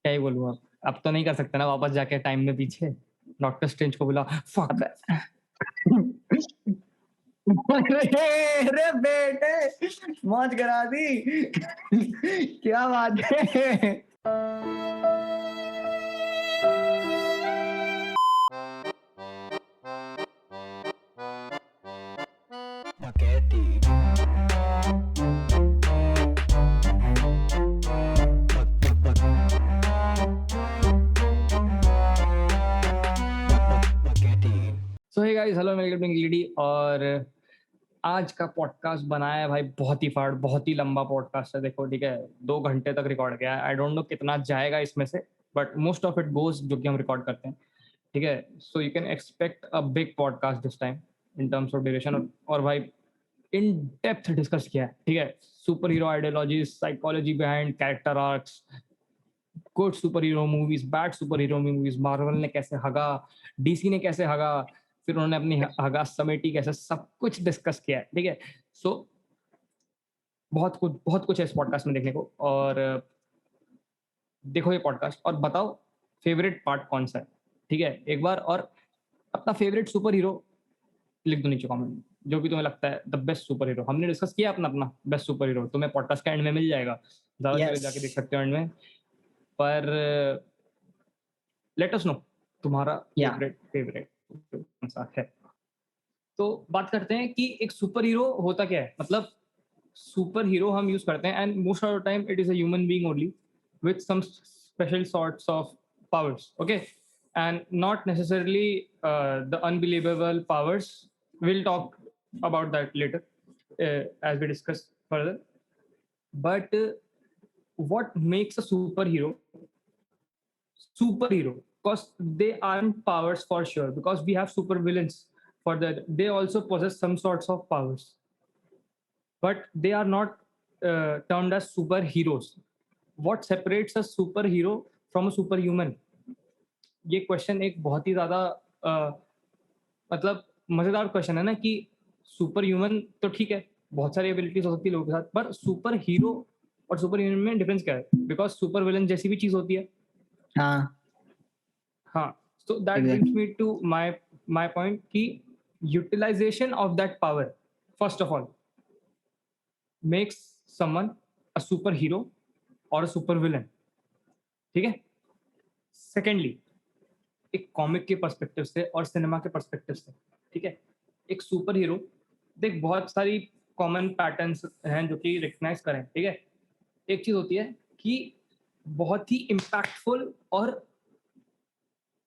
क्या ही बोलूँ अब तो नहीं कर सकते ना वापस जाके टाइम में पीछे। डॉक्टर स्ट्रेंज को बोला फक। अबे अरे अरे बेटे मौज करा दी क्या बात है। सो हे गाइस, हेलो मैं गिल्डी और आज का पॉडकास्ट बनाया है भाई बहुत ही लंबा पॉडकास्ट है। देखो ठीक है, 2 घंटे तक रिकॉर्ड किया है। आई डोंट नो कितना जाएगा इसमें से, but most of it goes जो कि हम रिकॉर्ड करते हैं। ठीक है, so you can expect a big podcast this time in terms of duration. और भाई इन डेप्थ डिस्कस किया है। ठीक है, super hero ideology, psychology behind character arcs, good super hero movies, bad super hero movies, Marvel ने कैसे हगा, DC ने कैसे हगा, फिर उन्होंने अपनी हगा समेटी कैसे, सब कुछ डिस्कस किया है। ठीक है, सो बहुत कुछ है इस पॉडकास्ट में देखने को। और देखो ये पॉडकास्ट और बताओ फेवरेट पार्ट कौन सा है। ठीक है, एक बार और अपना फेवरेट सुपर हीरो लिख दो नीचे कमेंट में, जो भी तुम्हें लगता है द बेस्ट सुपर हीरो। हमने डिस्कस किया अपना अपना बेस्ट सुपर हीरो, तुम्हें पॉडकास्ट का एंड में मिल जाएगा, ज्यादा चले यस जाके देख सकते हो एंड में। पर लेट अस नो तुम्हारा या फेवरेट कौन सा है। तो बात करते हैं कि एक सुपर हीरो होता क्या है। मतलब सुपर हीरो हम यूज करते हैं and most of the time it is a human being only with some special sorts of powers, okay, and not necessarily the unbelievable powers. We'll talk about that later as we discuss further. But what makes a superhero, because they aren't powers for sure, because we have super villains for that, they also possess some sorts of powers, but they are not termed as superheroes. What separates a superhero from a superhuman? ये question एक बहुत ही ज्यादा मतलब मजेदार question है ना, कि super human तो ठीक है, बहुत सारी एबिलिटीज हो सकती है लोगों के साथ, पर सुपर हीरो और सुपर ह्यूमन में डिफरेंस क्या है? बिकॉज सुपर विलन जैसी भी चीज होती है। हाँ हाँ, so that brings exact me to my point कि utilization of that power first of all makes someone a superhero or a super villain. ठीक है, सेकेंडली एक कॉमिक के पर्सपेक्टिव से और सिनेमा के पर्सपेक्टिव से, ठीक है, एक सुपर हीरो, देख बहुत सारी कॉमन पैटर्न्स हैं जो कि रिकग्नाइज करें। ठीक है, एक चीज होती है कि बहुत ही इम्पैक्टफुल और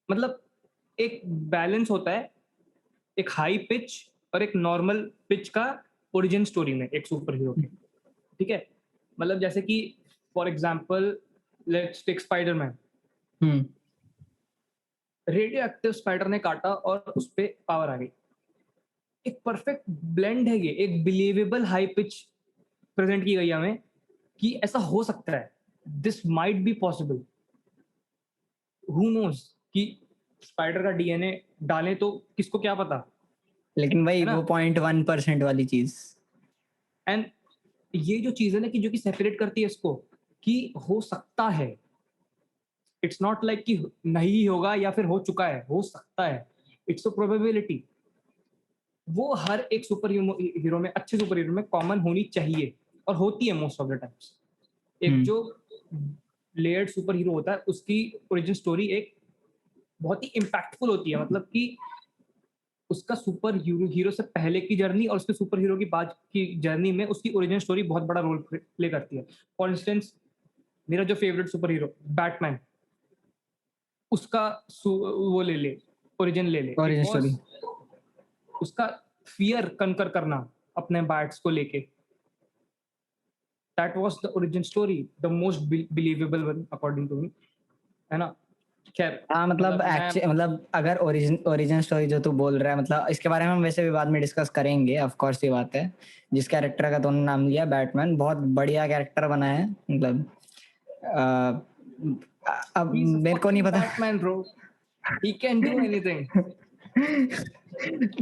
मतलब एक बैलेंस होता है, एक हाई पिच और एक नॉर्मल पिच का ओरिजिन स्टोरी में एक सुपर हीरो के। ठीक है, मतलब जैसे कि for example let's take Spiderman. Hmm radio active spider ने काटा और उस पर पावर आ गई। एक परफेक्ट ब्लेंड है ये, एक बिलीवेबल हाई पिच प्रेजेंट की गई हमें कि ऐसा हो सकता है, this might be possible, who knows कि स्पाइडर का डीएनए डालें तो किसको क्या पता, लेकिन भाई है ना। वो 0.1% वाली चीज। एंड ये जो चीज है ना कि जो कि सेपरेट करती है इसको, कि हो सकता है, इट्स नॉट लाइक कि नहीं होगा या फिर हो चुका है, हो सकता है, इट्स अ प्रोबेबिलिटी। वो हर एक सुपर हीरो में, अच्छे सुपर हीरो में कॉमन होनी चाहिए और होती है मोस्ट ऑफ द टाइम्स। एक हम्म जो लेयर्ड सुपर हीरो होता है उसकी ओरिजिन स्टोरी एक बहुत ही इम्पैक्टफुल होती है, मतलब कि उसका सुपर हीरो से पहले की जर्नी और उसके सुपर हीरो की बाद की जर्नी में उसकी ओरिजिन स्टोरी बहुत बड़ा रोल प्ले करती है। फॉर इंस्टेंस, मेरा जो फेवरेट सुपर हीरो बैटमैन, उसका वो ले ले, ओरिजिन ले ले, इट ओरिजिन वाज स्टोरी। उसका फियर कनकर करना अपने बैट्स को लेके, that was the origin story, the most believable one according to me, है ना। खैर, हाँ मतलब मतलब मैं मतलब अगर ओरिजिन ओरिजिन स्टोरी जो तू बोल रहा है, मतलब इसके बारे में हम वैसे भी बाद में डिस्कस करेंगे, ऑफ कोर्स ये बात है। जिस कैरेक्टर का तूने नाम लिया बैटमैन, बहुत बढ़िया कैरेक्टर बना है, मतलब अब ही इज अ मेरे को नहीं फकिंग पता Batman bro, he can do anything.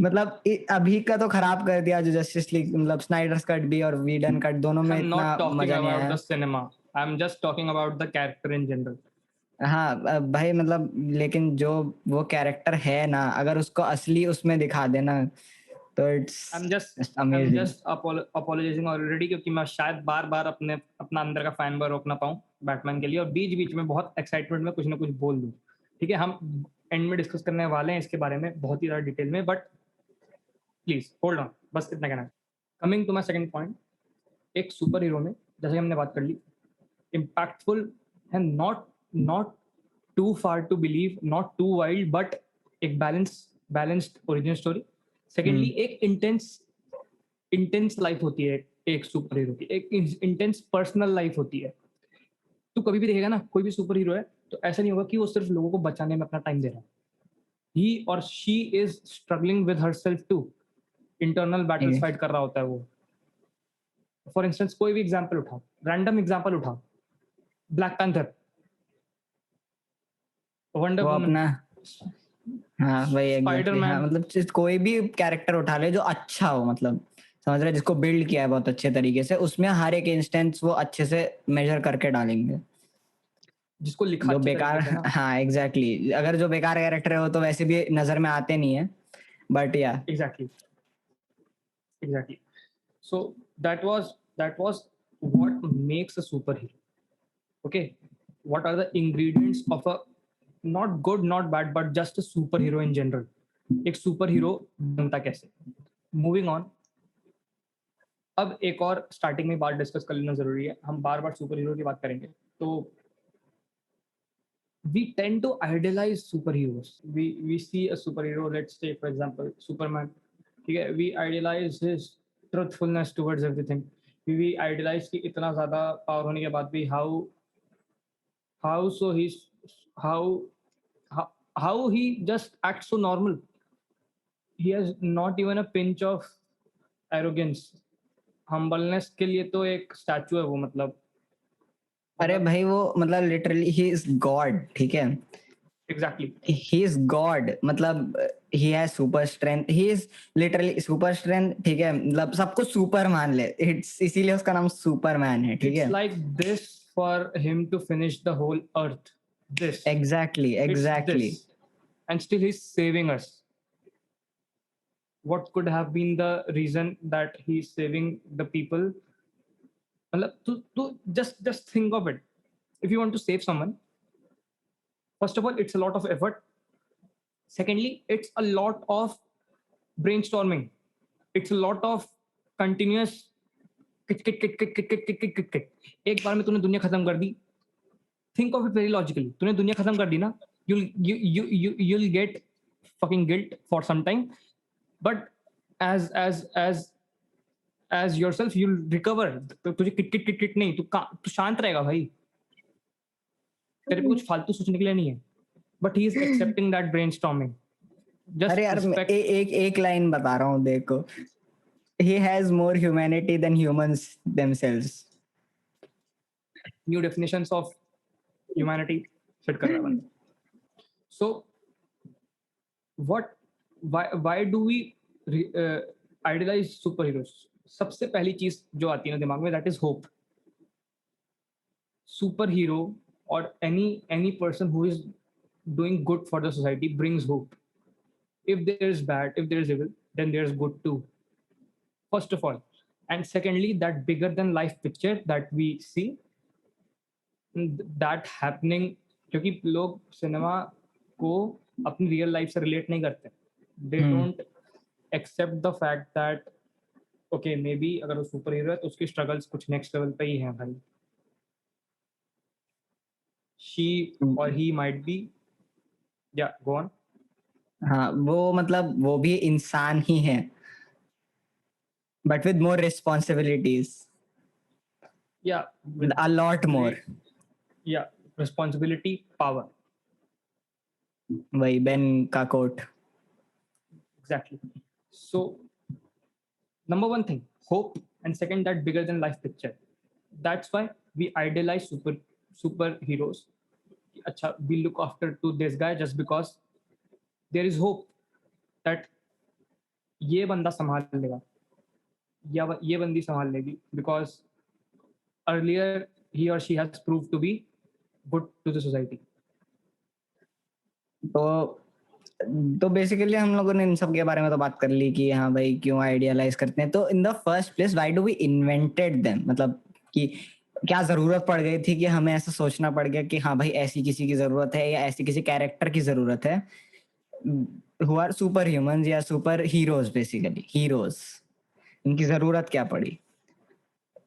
मतलब अभी का तो खराब कर दिया जो जस्टिस लीग, मतलब स्नाइडर्स कट भी और वीडन कट दोनों में I'm इतना not talking मजा नहीं about आया। the cinema. I'm just talking about the character in general. हाँ भाई मतलब लेकिन जो वो कैरेक्टर है ना, अगर उसको असली उसमें दिखा देना तो I am it's just just I am amazing. Just apologising already, क्योंकि मैं शायद बार बार अपना अंदर का फैन बॉय रोक ना पाऊँ बैटमैन के लिए, और बीच बीच में बहुत एक्साइटमेंट में कुछ ना कुछ बोल दूँ। ठीक है, हम एंड में डिस्कस करने वाले हैं इसके बारे में बहुत ही ज़्यादा डिटेल में, बट प्लीज होल्ड ऑन, बस इतना कहना है। Coming to my second point, एक सुपर हीरो में जैसे कि हमने बात कर ली, इम्पैक्टफुल है, not not too far to believe, not too wild, but एक बैलेंस्ड ओरिजिन स्टोरी। सेकेंडली, एक इंटेंस इंटेंस लाइफ होती है एक सुपर हीरो की, एक इंटेंस पर्सनल लाइफ होती है। तू कभी भी देखेगा ना, कोई भी सुपर हीरो है तो ऐसा नहीं होगा कि वो सिर्फ लोगों को बचाने में अपना टाइम दे रहा है। ही और she is struggling with her self too, internal battles fight कर रहा होता है वो। फॉर इंस्टेंस कोई भी एग्जाम्पल उठा, रैंडम एग्जाम्पल उठा, ब्लैक पैंथर, वंडर वो वुमन, अपना, हाँ वही एग्जैक्टली, हाँ स्पाइडरमैन। मतलब कोई भी कैरेक्टर उठा ले जो अच्छा हो, मतलब समझ रहे, जिसको बिल्ड किया है बहुत अच्छे तरीके से, उसमें हर एक इंस्टेंस वो अच्छे से मेजर करके डालेंगे। जिसको लिखा जो अच्छे बेकार तरीके से ना। हाँ एग्जैक्टली, अगर जो बेकार कैरेक्टर है वो तो वैसे भी नजर में आते नहीं है, बट या exactly, exactly. So that was what makes a superhero. Okay, what are the ingredients of a not good not bad but just a superhero in general? एक सुपर हीरो बनता कैसे? मूविंग ऑन, अब एक और starting में बात discuss कर लेना जरूरी है, हम बार बार सुपर हीरो की बात करेंगे तो we tend to idealize superheroes. We see a superhero, let's say for example Superman. ठीक है, we idealize his truthfulness towards everything. We idealize कि इतना ज़्यादा पावर होने के बाद भी how so he's how how, how he just acts so normal. He has not even a pinch of arrogance. Humbleness के लिए तो एक स्टैचू है वो, अरे मतलब भाई वो मतलब लिटरली ही इज गॉड, ठीक है, एग्जैक्टली। ही इज गॉड, मतलब he has super strength, he is literally super strength, ठीक है, मतलब सबको सुपर मान ले, इट्स इसीलिए उसका नाम सुपरमैन है, ठीक It's है। like this for him to finish the whole earth. This. Exactly It's exactly. this. And still he's saving us. What could have been the reason that he's saving the people? Just think of it. If you want to save someone, first of all, it's a lot of effort. Secondly, it's a lot of brainstorming. It's a lot of continuous किट किट किट किट किट किट किट किट किट किट। एक बार में तूने दुनिया खत्म कर दी। Think of it very logically, तूने दुनिया खत्म कर दी ना, you'll get fucking guilt for some time, but as as as as yourself you'll recover। तो तुझे किट किट किट किट नहीं, तू शांत रहेगा भाई, तेरे पे कुछ फालतू सोचने के लिए नहीं है। But he is accepting that brain storming, अरे जस्ट यार मैं रिस्पेक्ट। एक एक लाइन बता रहा हूँ देखो, he has more humanity than humans themselves। New definitions of humanity fit कर रहा है बंदा। So what why do we idealize super heroes? सबसे पहली चीज जो आती है ना दिमाग में, that is hope. Superhero or any person who is doing good for the society brings hope. If there is bad, if there is evil, then there is good too, first of all. And secondly, that bigger than life picture that we see, that happening, क्योंकि लोग cinema को अपनी real life से relate नहीं करते, they don't accept the fact that okay maybe अगर वो super hero है तो उसकी स्ट्रगल्स कुछ नेक्स्ट लेवल पे ही हैं भाई। शी और ही माइट बी, या गो ऑन। हाँ वो मतलब वो भी इंसान ही है, but with more responsibilities, Yeah, with a lot more। great, yeah, responsibility, power. वही बेन का coat. Exactly. So number one thing, hope, and second, that bigger than life picture. That's why we idolize superheroes. Acha, we look after to this guy just because there is hope that ये बंदा संभाल लेगा, या ये बंदी संभाल लेगी, because earlier he or she has proved to be good to the society. तो बेसिकली हम लोगों ने इन सब के बारे में तो बात कर ली कि हाँ भाई क्यों आइडियलाइज करते हैं। तो in the first place why do we invented them, मतलब कि क्या जरूरत पड़ गई थी कि हमें ऐसा सोचना पड़ गया कि हाँ भाई ऐसी किसी की जरूरत है या ऐसी किसी कैरेक्टर की जरूरत है हु आर सुपर ह्यूमंस या सुपर हीरोज, बेसिकली हीरोज, इनकी जरूरत क्या पड़ी।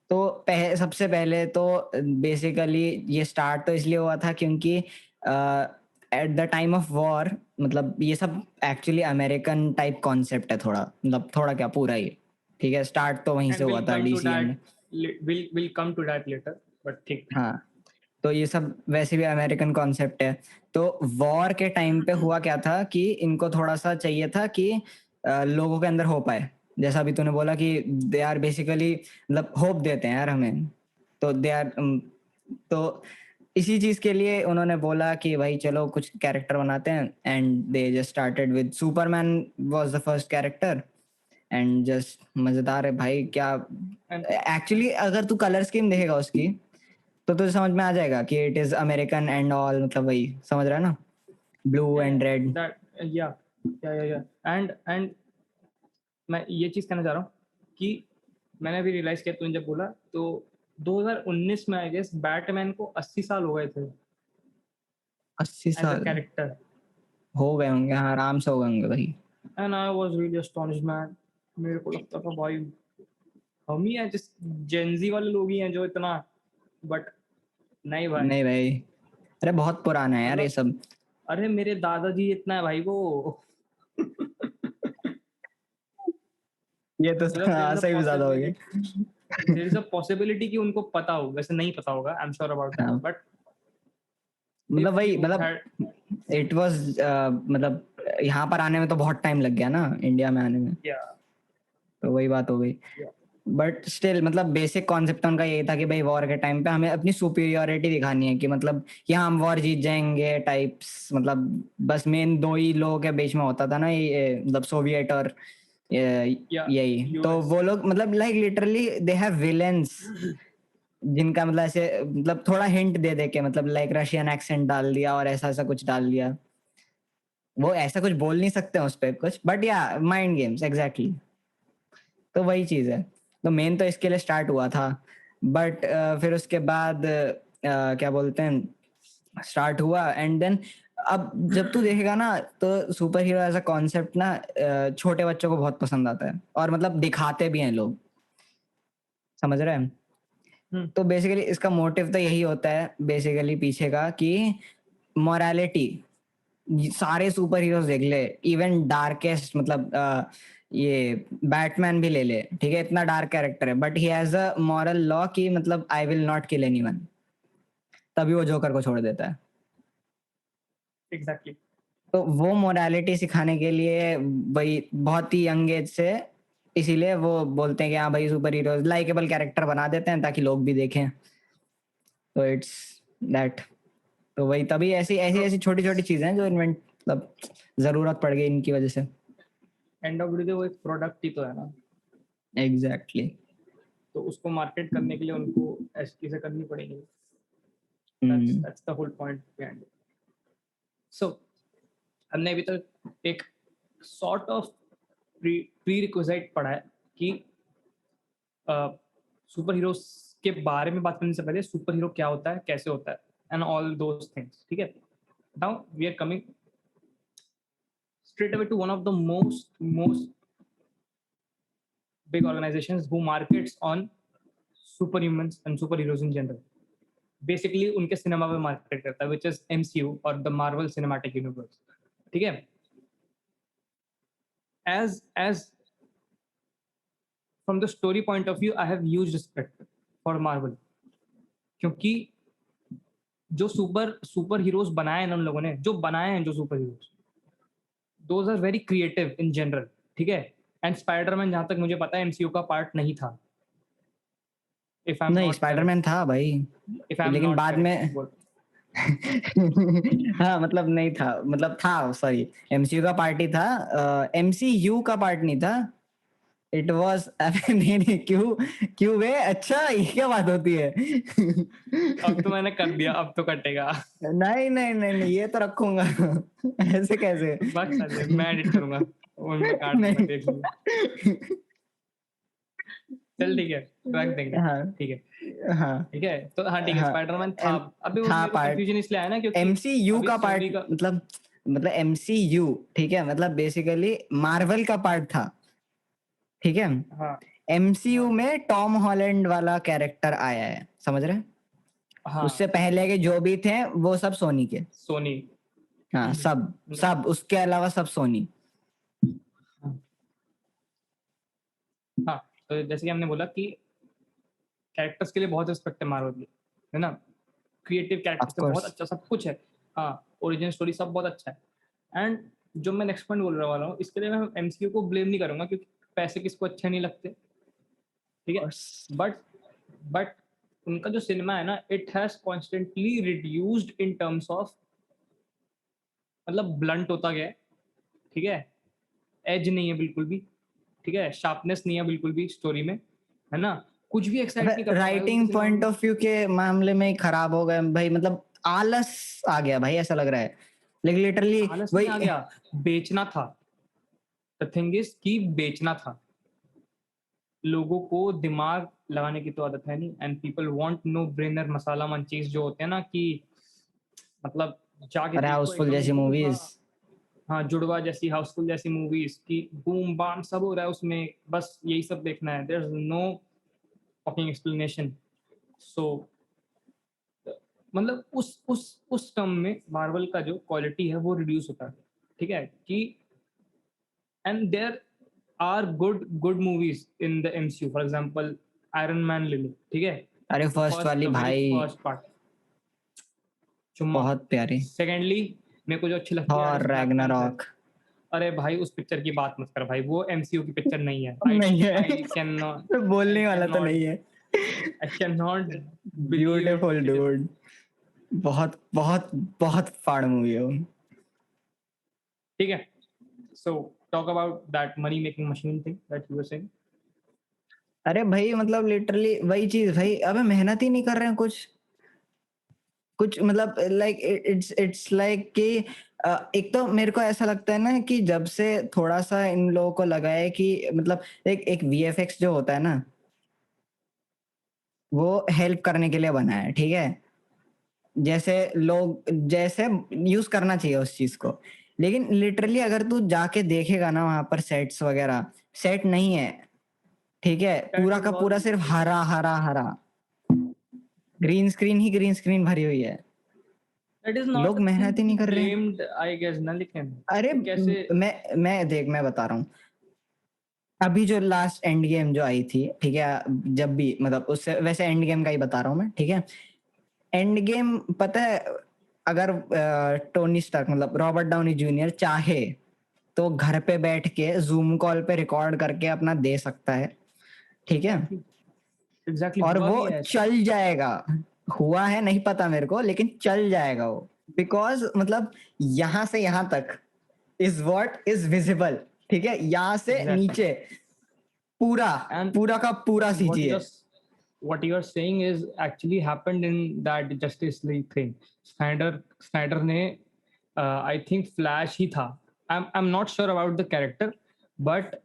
तो सबसे पहले तो बेसिकली ये स्टार्ट तो इसलिए हुआ था क्योंकि at the time of war, मतलब ये सब एक्चुअली अमेरिकन टाइप कॉन्सेप्ट है थोड़ा, मतलब थोड़ा क्या पूरा ही, ठीक है, स्टार्ट तो वहीं से And हुआ we'll था come to डीसीएम that. में। We'll come to that later. But ठीक. हाँ, तो ये सब वैसे भी अमेरिकन कॉन्सेप्ट है। तो वॉर के टाइम पे हुआ क्या था कि इनको थोड़ा सा चाहिए था कि लोगों के अंदर होप आए, जैसा अभी तूने बोला कि दे आर बेसिकली, मतलब होप देते हैं यार हमें, तो दे आर, तो इसी चीज के लिए उन्होंने बोला कि भाई चलो कुछ कैरेक्टर बनाते हैं, and they just started with Superman was the first character. And just मजेदार है भाई, क्या And एक्चुअली अगर तू कलर स्कीम देखेगा उसकी तो तुझे समझ में आ जाएगा कि it is American and all, मतलब वही समझ रहा है ना, blue yeah, and red. that yeah. And मैं ये चीज कहना चाह रहा हूँ कि मैंने अभी रियलाइज किया तूने जब बोला तो 2019 में आई गेस बैटमैन को 80 साल हो गए थे 80 एज अ साल कैरेक्टर। हो गए होंगे, हाँ आराम से हो गए होंगे भाई। And I was really astonished man. मेरे को लगता था भाई हम ही हैं जिस जेंजी वाले लोग ही हैं जो इतना, बट नहीं भाई। नहीं भाई, अरे बहुत पुराना है यार ये मतलब सब। अरे मेरे दादाजी इतना है भाई वो। ये तो मतलब हाँ, सही भी ज्यादा हो गया। देयर इज अ पॉसिबिलिटी कि उनको पता हो, वैसे नहीं पता होगा, I am sure about that, हाँ, बट मतलब इफ वही, यू मतलब हैड इट वाज, मतलब यहाँ पर आने में तो बहुत टाइम लग गया ना, इंडिया में आने में, या तो वही बात हो गई। बट स्टिल मतलब बेसिक कॉन्सेप्ट उनका यही था कि भाई वॉर के टाइम पे हमें अपनी सुपीरियोरिटी दिखानी है, कि मतलब कि हाँ हम वॉर जीत जाएंगे टाइप्स, मतलब बस मेन दो ही लोगों के बीच में होता था ना ये, मतलब सोवियत और या यही, तो यूएस। वो लोग मतलब like literally they have villains, जिनका मतलब ऐसे मतलब थोड़ा हिंट दे दे के, मतलब लाइक रशियन एक्सेंट डाल दिया और ऐसा ऐसा कुछ डाल दिया। वो ऐसा कुछ बोल नहीं सकते उस पर कुछ, बट या माइंड गेम्स एग्जैक्टली। तो वही चीज है, तो मेन तो इसके लिए स्टार्ट हुआ था। बट फिर उसके बाद क्या बोलते हैं, स्टार्ट हुआ एंड देन, अब जब तू देखेगा ना तो सुपर हीरो ऐसा कॉन्सेप्ट ना छोटे बच्चों को बहुत पसंद आता है, और मतलब दिखाते भी हैं लोग, समझ रहे हैं। हम्म, तो बेसिकली इसका मोटिव तो यही होता है बेसिकली पीछे का, कि मोरालिटी, सारे सुपर हीरोज देख ले, इवन डार्केस्ट, मतलब ये बैटमैन भी ले ले, ठीक है, इतना डार्क कैरेक्टर है but he has a moral law कि मतलब I will not kill anyone, तभी वो जोकर को छोड़ देता है। एग्जैक्टली। तो वो मोरालिटी सिखाने के लिए भाई बहुत ही यंग एज से, इसीलिए वो बोलते हैं कि हाँ भाई सुपर हीरोज लाइकेबल कैरेक्टर बना देते हैं ताकि लोग भी देखें। तो इट्स दैट, तो वही तभी ऐसी ऐसी तो ऐसी छोटी छोटी चीजें हैं जो इन्वेंट, मतलब जरूरत पड़ गई इनकी वजह से। एंड ऑफ द डे वो एक प्रोडक्ट ही तो है ना, एग्जैक्टली exactly. तो उसको मार्केट करने के लिए उनको ऐसी चीजें करनी पड़ेंगी। Hmm that's the whole point behind it. So हमने अभी तक एक सॉर्ट ऑफ प्री रिक्विजिट पढ़ा है कि सुपर हीरोज के बारे में बात करने से पहले सुपर हीरो क्या होता है, कैसे होता है, एंड ऑल दोज थिंग्स, ठीक है। Now we are coming straight away to one of the most big organizations who markets on superhumans and superheroes in general. Basically उनके सिनेमा में मार्केट करता है, which is MCU और the Marvel Cinematic Universe, ठीक है। As from the story point of view, I have huge respect for Marvel, क्योंकि जो super heroes बनाए हैं उन लोगों ने, जो बनाए हैं जो super heroes, those are very creative in general, ठीक है। एंड स्पाइडरमैन जहां तक मुझे पता है एमसीयू का पार्ट नहीं था, इफ आई एम नहीं नॉट करेक्ट, स्पाइडरमैन था भाई, इफ आई एम लेकिन नॉट बाद करेक्ट में बोल। हाँ मतलब नहीं था, मतलब था, सॉरी, एमसीयू का पार्टी था, एमसीयू का पार्ट नहीं था, इट वाज नहीं नहीं, क्यों क्यों बे, अच्छा ये क्या बात होती है? अब तो मैंने कर दिया, अब तो कटेगा। नहीं नहीं नहीं नहीं, ये तो रखूंगा। ऐसे कैसे? बस साले, मैं एडिट करूंगा और मैं काट दूंगा, नहीं। देख लियो। चल ठीक है, रख देंगे। हाँ ठीक है, हाँ ठीक है। तो हाँ ठीक है, हाँ, स्पाइडरमैन था। एम, अभी वो था मेरे को पार्ट कंफ्यूजन इसलिए आया ना क्योंकि एमसीयू अभी का स्टोरी पार्ट, का। मतलब एमसीयू, ठीक है, मतलब बेसिकली मार्वल का पार्ट था, ठीक है। हाँ एमसीयू हाँ में टॉम हॉलैंड वाला कैरेक्टर आया है, समझ रहे हैं? हाँ, उससे पहले के जो भी थे वो सब सोनी के। सोनी। हाँ, सब सब उसके अलावा सब सोनी। हाँ, तो जैसे कि हमने बोला कि कैरेक्टर्स के लिए बहुत रिस्पेक्ट है मार्वल की, है ना। क्रिएटिव ऑफ कैरेक्टर्स है, बहुत कोर्स। अच्छा सब कुछ है। हाँ, ओरिजिन स्टोरी सब बहुत अच्छा है। एंड जो मैं नेक्स्ट पॉइंट बोल रहा वाला हूँ, इसके लिए मैं एमसीयू को ब्लेम नहीं करूंगा क्योंकि पैसे किसको अच्छे नहीं लगते, ठीक है। बट बट उनका जो सिनेमा है ना, it has constantly reduced in terms of, मतलब ब्लंट होता गया है, ठीक है। एज नहीं है बिल्कुल भी, ठीक है। शार्पनेस नहीं है बिल्कुल भी स्टोरी में, है ना। कुछ भी एक्साइट नहीं करता भाई उनके राइटिंग सिनेमा पॉइंट में। ऑफ व्यू के मामले में ही खराब हो गए भाई, मतलब आलस आ गया भाई, ऐसा लग रहा है। लेकिन लिटरली आलस नहीं आ वही। गया, बेचना था। द थिंग इज कि बेचना था। लोगों को दिमाग लगाने की तो आदत है नहीं, and people want no brainer masala मन चीज जो होते हैं ना कि मतलब जाके अरे देखो हाउसफुल एकदम जैसी बूम बा। मूवीज। हाँ, जुड़वा जैसी, हाउसफुल जैसी मूवीज की बूम बाम सब हो रहा है उसमें, बस यही सब देखना है। There is no fucking explanation. So मतलब उस टर्म में मार्वल का जो क्वालिटी है वो रिड्यूस होता है, ठीक है। कि and there are good movies in the MCU, for example Iron Man ले लो, ठीक है। अरे फर्स्ट फर्स्ट, वाली द वेरी भाई फर्स्ट पार्ट, चुम्मा। बहुत प्यारी। सेकेंडली, मेरे को जो अच्छी लगती है, थॉर ब्लैक पैंथर। रैग्नारॉक। अरे भाई, उस पिक्चर की बात मत कर भाई, वो एमसीयू की पिक्चर नहीं है। आई नहीं है। आई कैन नॉट, आई बोलने कैन वाला तो नॉट नहीं है। आई can not believe it beautiful it is. Dude. बहुत बहुत बहुत फाड़ मूवी है वो। ठीक है। So talk about that money making machine thing that you were saying. अरे भाई मतलब लिटरली वही चीज भाई, अबे मेहनत ही नहीं कर रहे हैं कुछ। कुछ मतलब लाइक इट्स लाइक कि एक तो मेरे को ऐसा लगता है ना कि जब से थोड़ा सा इन लोगों को लगा है कि मतलब एक एक वीएफएक्स जो होता है ना, वो हेल्प करने के लिए बना है, ठीक है। जैसे लोग जैसे यूज करना चाहिए उस चीज को। लेकिन लिटरली अगर तू जाके देखेगा ना वहां पर सेट्स वगैरह, सेट नहीं है, ठीक है, दैट पूरा इज का ऑल, पूरा सिर्फ हरा हरा हरा ग्रीन स्क्रीन ही ग्रीन स्क्रीन भरी हुई है। दैट इज नॉट लोग अ थिंग मेहनत टू ही बी नहीं कर रहे हैं। ब्लेम्ड आई गेस ना, लेकिन अरे कि कैसे। मैं देख, मैं बता रहा हूँ। अभी जो लास्ट एंड गेम जो आई थी, ठीक है, जब भी मतलब उससे वैसे एंड गेम का ही बता रहा हूँ मैं, ठीक है। एंड गेम पता है, अगर टोनी स्टार्क मतलब रॉबर्ट डाउनी जूनियर चाहे तो घर पे बैठ के जूम कॉल पे रिकॉर्ड करके अपना दे सकता है, ठीक है। एग्जैक्टली, एग्जैक्टली और हुआ वो भी है ऐसा। चल जाएगा। हुआ है नहीं पता मेरे को, लेकिन चल जाएगा वो। बिकॉज मतलब यहां से यहां तक इज व्हाट इज विजिबल, ठीक है, यहाँ से एग्जैक्टली। नीचे पूरा, And पूरा का पूरा what सीजी you're है। what you're saying is actually happened in that Justice League thing. Snyder ने आई थिंक फ्लैश ही था। I'm not sure about the character, but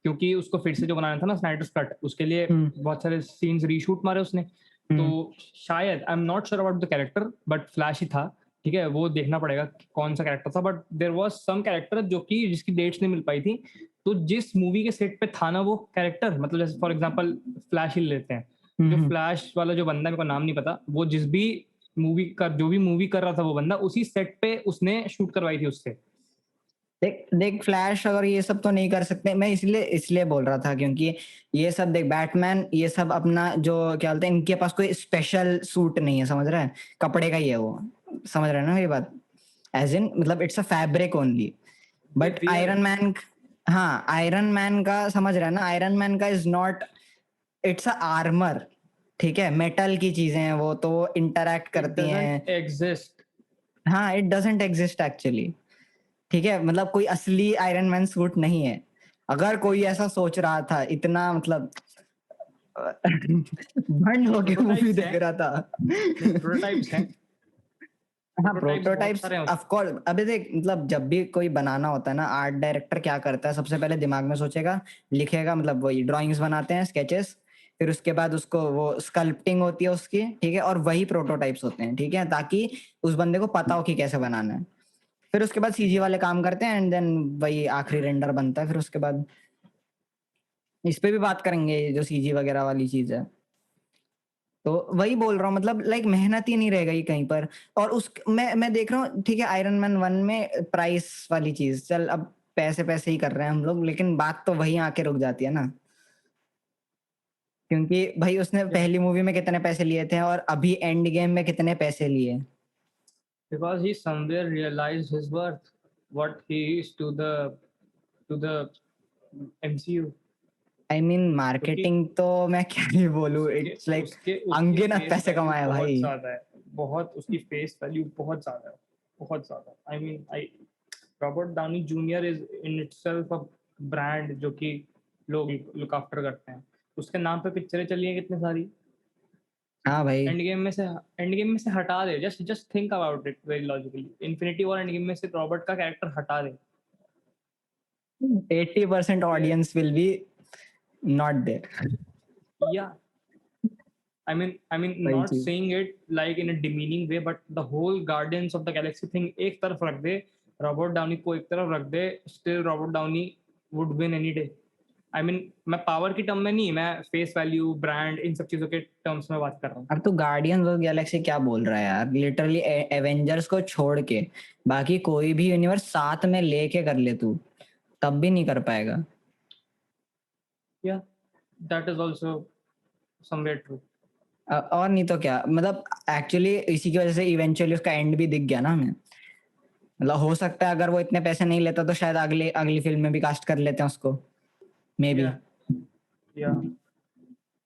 क्योंकि उसको फिर से जो बनाना था ना स्नाइडर कट, उसके लिए हम्म बहुत सारे सीन्स रीशूट मारे उसने। तो हम्म शायद I am not sure about the character, but flash ही था, ठीक है। वो देखना पड़ेगा कि कौन सा कैरेक्टर था, but there was some character जो कि जिसकी डेट्स नहीं मिल पाई थी। तो जिस मूवी के सेट पे था ना वो कैरेक्टर, मतलब जैसे फॉर एग्जांपल फ्लैश ही लेते हैं। जो हम्म। फ्लैश वाला जो बंदा, मेरे को नाम नहीं पता, वो जिस भी मूवी का जो भी मूवी कर रहा था वो बंदा उसी सेट पे उसने शूट करवाई थी उससे। देख देख, फ्लैश अगर ये सब तो नहीं कर सकते, मैं इसलिए इसलिए बोल रहा था क्योंकि ये सब देख, बैटमैन ये सब अपना जो क्या बोलते हैं, इनके पास कोई स्पेशल सूट नहीं है, समझ रहा है, कपड़े का ही है वो। समझ रहे हैं ना मेरी बात? एज इन मतलब it's a fabric only. They but wear. Iron Man, हाँ आयरन मैन का समझ रहा है ना, आयरन मैन का is not, it's a armour, ठीक है, मेटल की चीजें हैं वो, तो वो इंटरैक्ट इट करती हैं। Doesn't exist. हाँ, इट डजेंट एग्जिस्ट एक्चुअली, ठीक है, मतलब कोई असली आयरन मैन सूट नहीं है। अगर कोई ऐसा सोच रहा था, इतना मतलब बंद होके मूवी प्रोटोटाइप्स देख हैं, रहा था। नहीं प्रोटोटाइप्स हैं, हाँ, प्रोटोटाइप्स बहुत प्रोटोटाइप्स सारे हैं ऑफ कोर्स। अबे देख, मतलब जब भी कोई बनाना होता है ना, आर्ट डायरेक्टर क्या करता है, सबसे पहले दिमाग में सोचेगा, लिखेगा, मतलब वही ड्राइंग्स बनाते हैं, स्केचेस, फिर उसके बाद उसको वो स्कल्पटिंग होती है उसकी, ठीक है, और वही प्रोटोटाइप्स होते हैं, ठीक है, ताकि उस बंदे को पता हो कि कैसे बनाना है। फिर उसके बाद सीजी वाले काम करते हैं, एंड देन वही आखिरी रेंडर बनता है। फिर उसके बाद इस पे भी बात करेंगे, ये जो सीजी वगैरह वाली चीज है। तो वही बोल रहा हूँ, मतलब लाइक मेहनत ही नहीं रह गई कहीं पर। और उस मैं देख रहा हूँ, ठीक है, आयरन मैन 1 में प्राइस वाली चीज, चल अब पैसे पैसे ही कर रहे हैं हम लोग, लेकिन बात तो वहीं आके रुक जाती है ना, क्योंकि भाई उसने Yeah, पहली मूवी में कितने पैसे लिए थे और अभी एंड गेम में कितने पैसे लिए। because he somewhere realized his worth, what he is to the MCU. I mean क्योंकि मार्केटिंग तो मैं क्या ही बोलूं, उसके इट्स लाइक उसके उसकी अनगिनत फेस पैसे वैल्यू कमाए बहुत भाई। ज्यादा है, बहुत उसकी फेस वैल्यू बहुत ज्यादा है, बहुत ज्यादा। I mean I Robert Downey junior is in itself a brand जो कि लोग लुक आफ्टर करते हैं। उसके नाम पे पिक्चरें चली हैं कितनी सारी। हाँ भाई, एंड गेम में से हटा दे, just just think about it very logically, infinity war end game में से रॉबर्ट का कैरेक्टर हटा दे। 80% audience will be not there. या I mean, वही not चीज। saying it like in a demeaning way, but the whole Guardians of the Galaxy thing एक तरफ रख दे, रॉबर्ट डाउनी को एक तरफ रख दे, still Robert Downey would win any day. I mean, मैं पावर की टर्म में नहीं, मैं फेस वैल्यू, ब्रांड, इन सब चीजों के टर्म्स में बात कर रहा हूँ। अब तो गार्डियंस ऑफ गैलेक्सी क्या बोल रहा है यार, लिटरली एवेंजर्स को छोड़ के बाकी कोई भी यूनिवर्स साथ में लेके कर ले तू, तब भी नहीं कर पाएगा। Yeah, that is also somewhere true. और नहीं तो क्या, मतलब एक्चुअली इसी की वजह से इवेंचुअली उसका एंड भी दिख गया ना हमें। मतलब हो सकता है अगर वो इतने पैसे नहीं लेता तो शायद अगली अगली फिल्म में भी कास्ट कर लेते हैं उसको, मे बी। Yeah, yeah.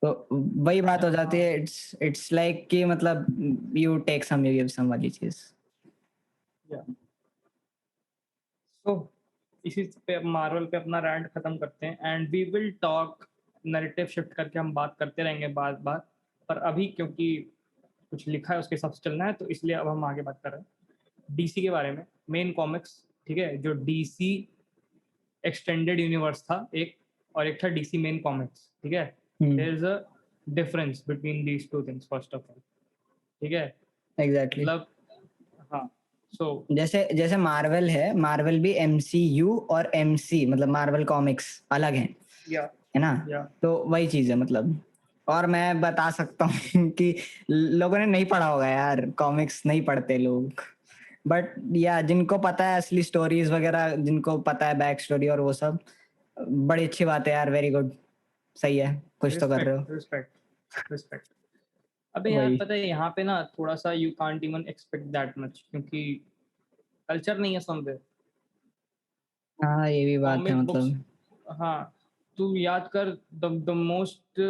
तो वही बात हो जाती हाँ, है, इट्स इट्स लाइक कि मतलब you take some you give some वाली चीज। yeah. So इसी पे मार्वल पे अपना रैंट खत्म करते हैं, and we will talk narrative shift करके हम बात करते रहेंगे बार बार। पर अभी क्योंकि कुछ लिखा है उसके हिसाब से चलना है, तो इसलिए अब हम आगे बात कर रहे हैं डीसी के बारे में, मेन कॉमिक्स। ठीक है, जो डीसी एक्सटेंडेड यूनिवर्स था एक, और एक था डीसी मेन कॉमिक्स। ठीक है, there is a difference between these two things first of all. ठीक है, एग्जैक्टली। मतलब हाँ। सो जैसे जैसे मार्वल है, मार्वल भी एमसीयू और एमसी मतलब मार्वल कॉमिक्स अलग हैं, या है ना। या तो वही चीज है मतलब। और मैं बता सकता हूँ कि लोगों ने नहीं पढ़ा होगा यार, कॉमिक्स नहीं पढ़ते लोग, बट या जिनको पता है असली स्टोरीज वगैरह, जिनको पता है बैक स्टोरी और वो सब, बड़ी अच्छी बात है यार, वेरी गुड, सही है, कुछ तो कर रहे हो। Respect respect respect. अबे यार वही। पता है यहाँ पे ना थोड़ा सा you can't even expect that much, क्योंकि कल्चर नहीं है समवेयर। हाँ, ये भी बात है कॉमिक बुक्स, मतलब। हाँ, तू याद कर, the most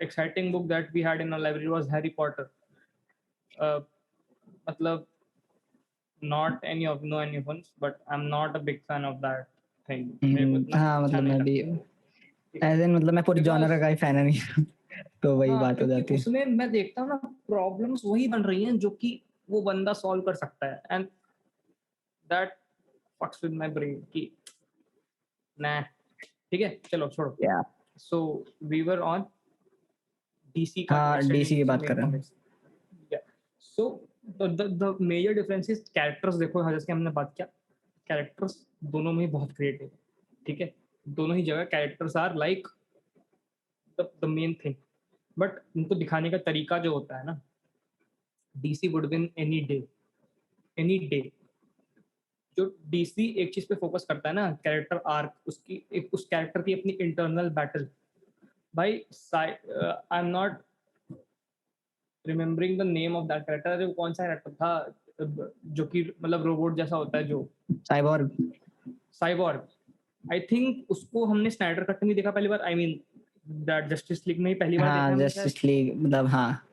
exciting book that we had in our library was Harry Potter. मतलब not any of no any ones, but I am not a big fan of that thing, मेरे को इतना हाँ अच्छा मतलब नहीं मैं भी, लगता। ठीक है, एज इन मतलब मैं पूरी बिकॉज जॉनर का ही फैन नहीं हूँ। तो वही हाँ, बात हो क्योंकि जाती है। उसमें मैं देखता हूँ ना, प्रॉब्लम्स वही बन रही हैं जो कि वो बंदा सॉल्व कर सकता है, and that fucks with my brain कि nah। ठीक है, चलो छोड़ो। या so we were on DC का हाँ, एक्सटेंडेड डीसी की यूनिवर्स बात मेन कर रहे हैं। Comics. So the major difference is characters. देखो हाँ, जैसे हमने बात किया, कैरेक्टर्स दोनों में ही बहुत क्रिएटिव। ठीक है, दोनों ही जगह characters are like the main thing, but उनको दिखाने का तरीका जो होता है ना, DC would win any day, any day. जो डीसी एक चीज पे फोकस करता है ना, कैरेक्टर आर्क, उसकी एक उस कैरेक्टर की अपनी इंटरनल बैटल। भाई आई am not remembering the name of that character. अरे वो कौन सा कैरेक्टर था जो कि मतलब रोबोट जैसा होता है, जो साइबोर्ग। साइबॉर्ग। आई थिंक उसको हमने स्नाइडर कट में देखा पहली बार, I mean that justice league में ही पहली बार देखा हाँ, है हमने शायद। जस्टिस लीग मतलब हाँ।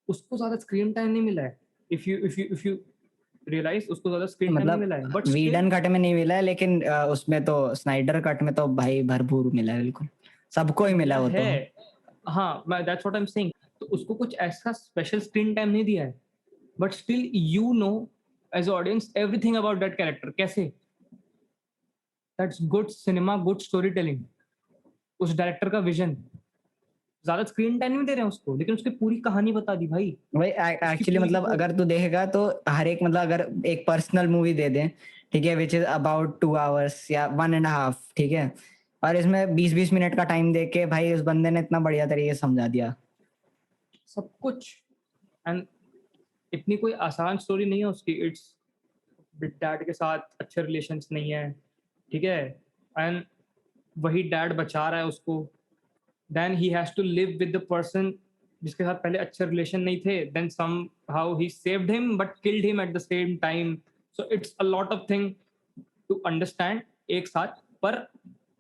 उसको ज्यादा स्क्रीन टाइम नहीं मिला है। इफ यू रियलाइज उसको ज्यादा स्क्रीन टाइम नहीं मतलब मिला है, बट वीडन कट में नहीं मिला है, लेकिन उसमें तो स्नाइडर कट में तो भाई भरपूर मिला है, बिल्कुल सबको ही मिला मिला है वो है। तो। हाँ, मैं that's what I am saying. तो उसको कुछ ऐसा स्पेशल स्क्रीन टाइम नहीं दिया है, but still you know as audience everything about that character. कैसे? That's good cinema, good story telling. उस डायरेक्टर का विजन। ज्यादा स्क्रीन टाइम नहीं दे रहे हैं उसको, लेकिन उसकी पूरी कहानी बता दी भाई। भाई उसकी एक्चुअली पूरी की मतलब पूरी। अगर तू देखेगा तो हर एक, मतलब अगर एक पर्सनल मूवी दे दें, ठीक है, विच इज अबाउट 2 आवर्स या 1.5, ठीक है, और इसमें 20-20 मिनट का टाइम दे के भाई उस बंदे ने इतना बढ़िया तरीके से समझा दिया। सब कुछ। एंड इतनी कोई आसान स्टोरी नहीं है उसकी। इट्स डैड के साथ अच्छे रिलेशंस नहीं है, ठीक है, एंड वही डैड बचा रहा है उसको। Then he has to live with the person जिसके साथ पहले अच्छे रिलेशन नहीं थे। Then somehow he saved him but killed him at the same time. So it's a lot of thing to understand एक साथ। पर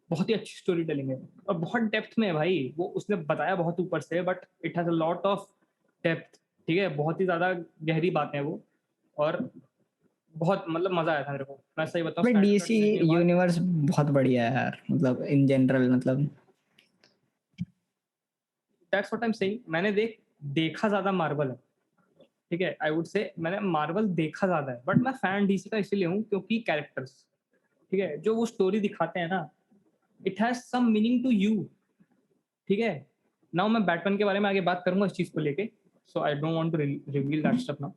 बहुत ही अच्छी स्टोरी टेलिंग है और बहुत डेप्थ में है भाई। वो उसने बताया बहुत ऊपर से, but it has a lot of depth. ठीक है, बहुत ही ज्यादा गहरी बातें हैं वो। और बहुत मतलब मजा आया था मेरे को, मैं सही बताऊं। भाई स्नाइडर कट डीसी देखने के बाद यूनिवर्स बहुत बढ़िया है यार, मतलब इन जनरल, मतलब that's what I am saying. मैंने देखा ज्यादा मार्वल है, ठीक है। आई वुड से मैंने मार्वल देखा ज्यादा है, बट मैं फैन डीसी का इसीलिए हूँ क्योंकि कैरेक्टर्स, ठीक है, जो वो स्टोरी दिखाते हैं ना, it has some meaning to you. ठीक है। नाउ मैं बैटमैन के बारे में आगे बात करूंगा इस चीज को लेके। So I don't want to reveal that stuff now.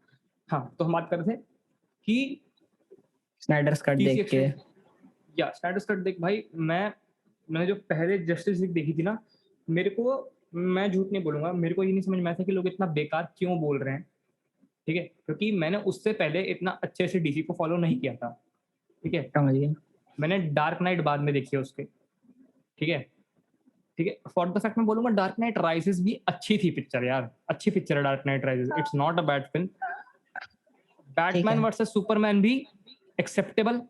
हाँ, तो हम बात कर रहे थे कि स्नाइडर्स कट डीसी देख के। एक्सटेंड या स्नाइडर कट देख भाई। मैंने जो पहले जस्टिस लीग देखी थी ना, मेरे को, मैं झूठ नहीं बोलूंगा, मेरे को ये नहीं समझ में आया था कि लोग इतना बेकार क्यों बोल रहे हैं। ठीक है, क्योंकि मैंने उससे पहले इतना अच्छे से डीसी को फॉलो नहीं किया था। ठीक है। समझ गया। मैंने डार्क नाइट बाद में देखी है उसके। ठीक है। ठीक है, फॉर द फैक्ट मैं बोलूंगा डार्क नाइट राइजेस भी अच्छी थी पिक्चर यार। अच्छी पिक्चर है dark knight rises, it's not a bad film. ठीक बैटमैन है। वर्सेस सुपरमैन भी acceptable.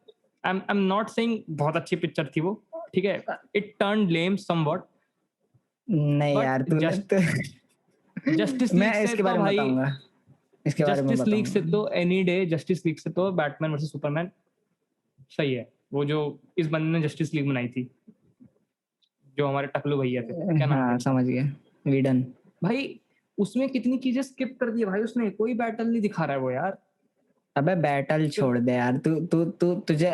I am not saying बहुत अच्छी पिक्चर थी वो। ठीक है, इट टर्न लेम समवॉट। नहीं बट यार, तूने तो जस्टिस मैं लीग से इसके तो बारे में भाई, बताऊंगा, इसके बारे में जस्टिस लीग से बताऊंगा। तो एनी डे, जस्टिस लीग से तो बैटमैन वर्सेस सुपरमैन सही है। वो जो इस बंदे ने जस्टिस लीग बनाई थी, जो हमारे टकलू भैया थे, क्या नाम था हाँ इनका समझ गया, वीडन। भाई। उसमें कितनी चीजें स्किप कर दी भाई उसने। कोई बैटल नहीं दिखा रहा है वो यार। अबे बैटल सिर्फ छोड़ दे यार, तू तू तू तुझे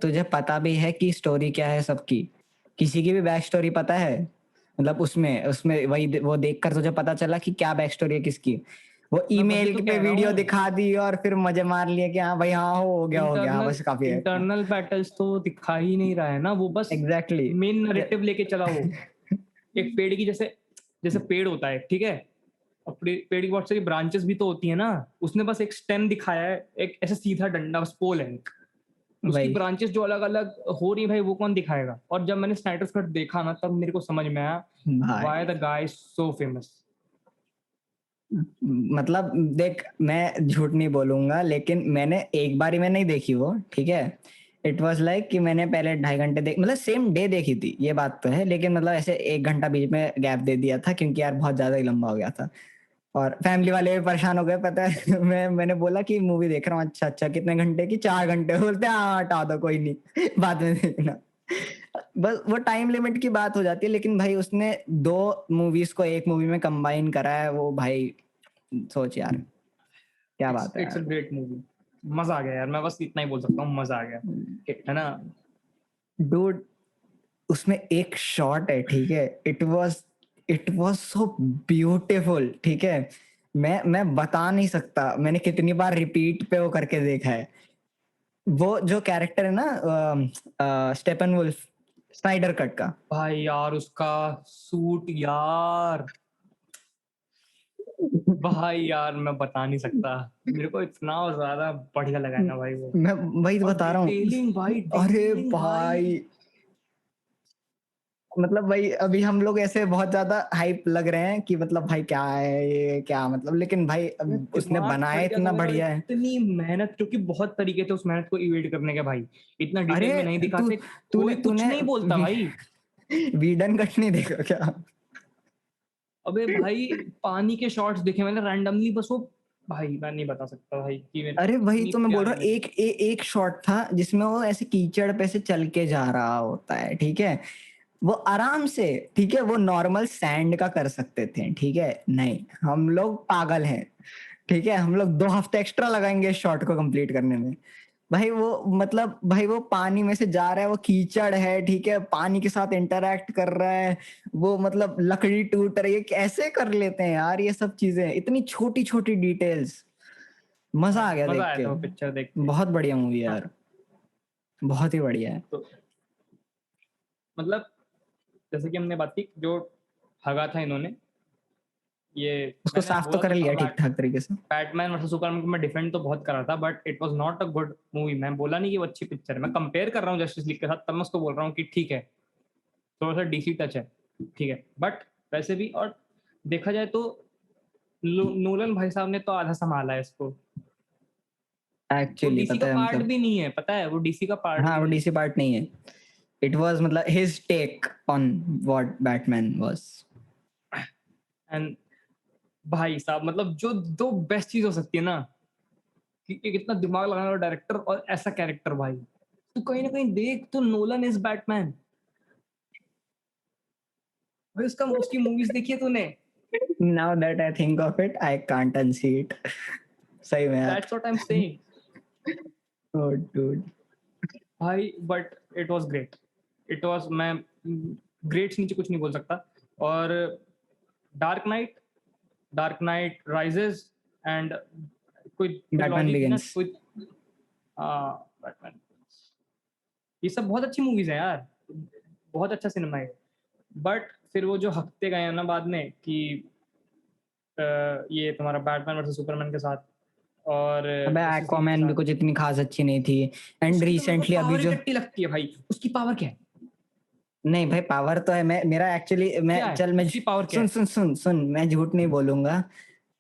तुझे पता भी है कि स्टोरी क्या है सबकी? किसी की भी बैक स्टोरी पता है? मतलब उसमें उसमें वही वो देखकर तुझे पता चला कि क्या बैक स्टोरी है किसकी? वो मैं वही ईमेल तो पे कह रहा वीडियो हूँ। दिखा दी और फिर मजे मार लिए कि हाँ भाई, हाँ हो गया, हाँ इंटरनल बस काफी है इतना। इंटरनल बैटल्स तो दिखा ही नहीं रहा है ना वो, बस एग्जैक्टली। मेन नैरेटिव लेके चला वो। एक पेड़ की जैसे, जैसे पेड़ होता है, ठीक है, और पेड़ की बहुत सारी ब्रांचेस भी तो होती है ना। उसने बस एक स्टेम दिखाया है, एक ऐसा सीधा डंडा, बस पोल है। उसकी वही ब्रांचेस जो अलग अलग हो रही है भाई, वो कौन दिखाएगा? और जब मैंने स्नाइडर कट देखा ना, तब मेरे को समझ में आया व्हाई भाई, the guy is so famous. मतलब देख, मैं झूठ नहीं बोलूंगा, लेकिन मैंने एक बारी में नहीं देखी वो, ठीक है। इट वाज लाइक कि मैंने पहले 2.5 घंटे देख, मतलब सेम डे देखी थी, ये बात तो है, लेकिन मतलब ऐसे 1 घंटा बीच में गैप दे दिया था क्योंकि यार बहुत ज्यादा ही लंबा हो गया था। और फैमिली वाले भी परेशान हो गए, पता है। मैंने बोला कि मूवी देख रहा हूँ, अच्छा अच्छा, कितने घंटे की? 4 घंटे। बोलते हैं हाँ हटा दो, कोई नहीं, बाद में देखना। बस वो टाइम लिमिट की बात हो जाती है, लेकिन भाई उसने 2 मूवीज को एक मूवी में कंबाइन करा है वो भाई। सोच यार, क्या इट्स बात है इट्स अ यार। Great movie. मजा आ गया यार, मैं बस इतना ही बोल सकता हूँ, मजा आ गया। है ना। डूड, उसमें एक शॉट है, ठीक है, इट वाज सो ब्यूटीफुल, ठीक है। मैं बता नहीं सकता मैंने कितनी बार रिपीट पे वो करके देखा है। वो जो कैरेक्टर है ना, स्टेपन वुल्फ, स्नाइडर कट का। भाई यार उसका सूट यार, भाई यार मैं बता नहीं सकता। मेरे को इतना ज्यादा बढ़िया लगा है ना भाई वो। मैं वही तो और बता रहा डिटेलिंग हूँ। भाई, अरे डिटेलिंग भाई। भाई, मतलब भाई अभी हम लोग ऐसे बहुत ज्यादा हाइप लग रहे हैं कि मतलब भाई क्या है ये, क्या मतलब, लेकिन भाई मैं अब उसने दिमाग बनाया फट गया था इतना मेरा, और बढ़िया है। इतनी मेहनत, क्योंकि बहुत तरीके थे उस मेहनत को इवेट करने के भाई। इतना अरे डिटेल में नहीं तू दिखाते। तूने कोई कुछ तूने नहीं बोलता भाई। वीडन कट नहीं देखा क्या? अबे भाई, पानी के शॉट्स देखे मैंने रैंडमली, बस वो भाई मैं नहीं बता सकता भाई कि मेरे अरे वही इतनी तो मैं बोल रहा प्यारी हूँ, लगी। एक शॉट था जिसमें वो ऐसे कीचड़ पे से चल के जा रहा होता है, ठीक है, वो आराम से, ठीक है, वो नॉर्मल सैंड का कर सकते थे, ठीक है, नहीं, हम लोग पागल हैं, ठीक है, हम लोग 2 हफ्ते एक्स्ट्रा लगाएंगे इस शॉट को कंप्लीट करने में। भाई वो मतलब भाई वो पानी में से जा रहा है, वो कीचड़ है, ठीक है, पानी के साथ इंटरैक्ट कर रहा है, वो मतलब लकड़ी टूट रही है, कैसे कर लेते हैं यार ये सब चीजें, इतनी छोटी छोटी डिटेल्स। मजा आ हाँ गया मजा देख आया के। था वो पिक्चर देख के। बहुत बढ़िया मूवी है हाँ यार, बहुत ही बढ़िया है। तो मतलब जैसे कि हमने बात की जो भगा था इन्होंने, ये उसको मैंने साफ तो बोला कर तो था लिया ठीक ठाक तरीके से। बैटमैन वर्सेस सुपरमैन को मैं डिफेंड तो बहुत कर रहा था, but it was not a good movie. मैं बोला नहीं कि वो अच्छी पिक्चर है, मैं कंपेयर कर रहा हूँ जस्टिस लीग के साथ, तब मैं उसको बोल रहा हूँ कि ठीक है थोड़ा सा डीसी टच है, ठीक है, बट वैसे भी और देखा जाए तो नोलन भाई साहब ने तो आधा संभाला है इसको। वो एक्चुअली डीसी का पता है पार्ट मतलब, भी नहीं है, पता है, वो डीसी का पार्ट हाँ भी वो नहीं है। डीसी पार्ट नहीं है, इट वाज मतलब his take on what Batman was. And भाई साहब मतलब जो दो बेस्ट चीज हो सकती है ना, कि एक इतना दिमाग लगाने वाला डायरेक्टर और ऐसा कैरेक्टर, भाई तू कहीं ना कहीं देख तो नोलन इज बैटमैन। भाई उसका उसकी मूवीज देखी है तूने? Now that I think of it I can't unsee it. सही में यार। That's what I am saying oh dude. भाई, but it was great. It was, मैं ग्रेट से नीचे कुछ नहीं बोल सकता। और dark knight, dark knight rises and कोई बैटमैन ट्रिलॉजी थी ना बिगिंस। कोई, बैटमैन, ये सब बहुत अच्छी मूवीज हैं यार, बहुत अच्छा सिनेमा है। बट फिर वो जो हफ्ते गए हैं ना बाद में कि ये तुम्हारा बैटमैन वर्सेस सुपरमैन के साथ और अबे जस्टिस लीग के एक्वामैन भी साथ, कुछ इतनी खास अच्छी नहीं थी। एंड उसकी तो मेरे को रिसेंटली अभी पावर ही जो, टट्टी लगती है भाई। उसकी पावर क्या है? नहीं भाई पावर तो है, मैं मेरा एक्चुअली मैं क्या है चल मैं उसकी पावर क्या सुन है? सुन सुन सुन मैं झूठ नहीं बोलूंगा,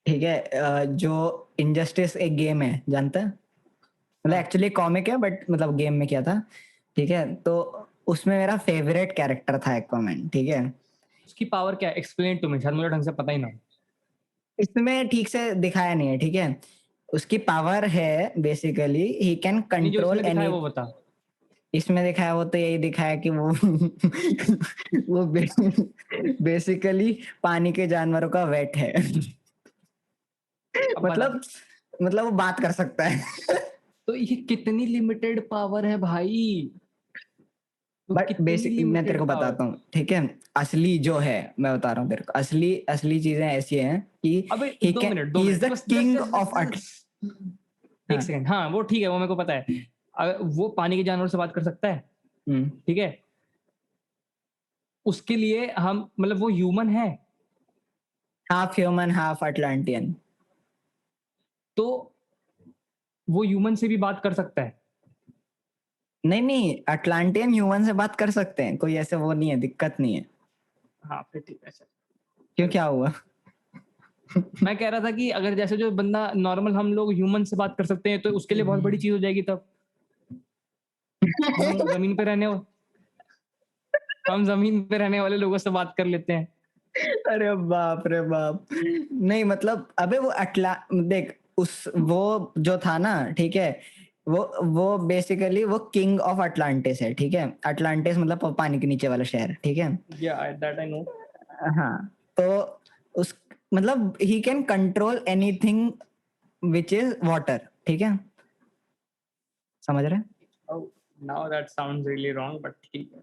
ठीक है, जो इनजस्टिस एक गेम है जानता है, मतलब हाँ, एक्चुअली कॉमिक है बट मतलब गेम में क्या था, ठीक है, तो उसमें मेरा फेवरेट कैरेक्टर था एक्वामैन, ठीक है। उसकी पावर क्या है? एक्सप्लेन टू मी, शायद मुझे ढंग से पता ही ना हो। इसमें ठीक से दिखाया नहीं है, ठीक है, उसकी पावर है बेसिकली ही कैन नहीं, जो कंट्रोल इसमें दिखा है एनी। वो बता। इसमें दिखाया वो तो यही दिखाया कि वो वो बेसिकली पानी के जानवरों का वेट है। अब बता। मतलब मतलब वो बात कर सकता है। तो ये कितनी लिमिटेड पावर है भाई, वो बट कितनी बेसिक मैं तेरे लिमिटेड को पावर। बताता हूँ, ठीक है, असली जो है, मैं बता रहा हूँ तेरे को, असली असली चीजें ऐसी हैं कि अबे ही दो कैन मिनट, दो ही इज मिनट, द बस just king just of at. Just एक हाँ। सेकंड। हाँ वो ठीक है, वो मेरे को पता है। वो पानी के जानवर से बात कर सकता है, हम्म। ठीक है, उसके लिए हम मतलब वो ह्यूमन है, हाफ ह्यूमन हाफ अटलांटियन। तो वो ह्यूमन से भी बात कर सकता है। नहीं नहीं, अटलांटियन ह्यूमन से बात कर सकते हैं, कोई ऐसे वो नहीं है, दिक्कत नहीं है। हाँ फिर ठीक है, चल क्यों, चल क्या चल। हुआ? मैं कह रहा था कि अगर जैसे जो बंदा नॉर्मल हम लोग ह्यूमन से बात कर सकते हैं, तो उसके लिए बहुत बड़ी चीज हो जाएगी तब। हम जमीन पे रहने हम जमीन पे रहने वाले लोगों से बात कर लेते हैं। अरे बाप रे बाप। नहीं मतलब अबे वो देख उस वो जो था ना, ठीक है, वो बेसिकली वो किंग ऑफ अटलांटिस है, ठीक है, अटलांटिस मतलब पानी के नीचे वाला शहर, ठीक है। या दैट आई नो। हाँ, तो उस मतलब he can control anything which is water, ठीक है, समझ रहे हैं? Now that sounds really wrong, but ठीक है।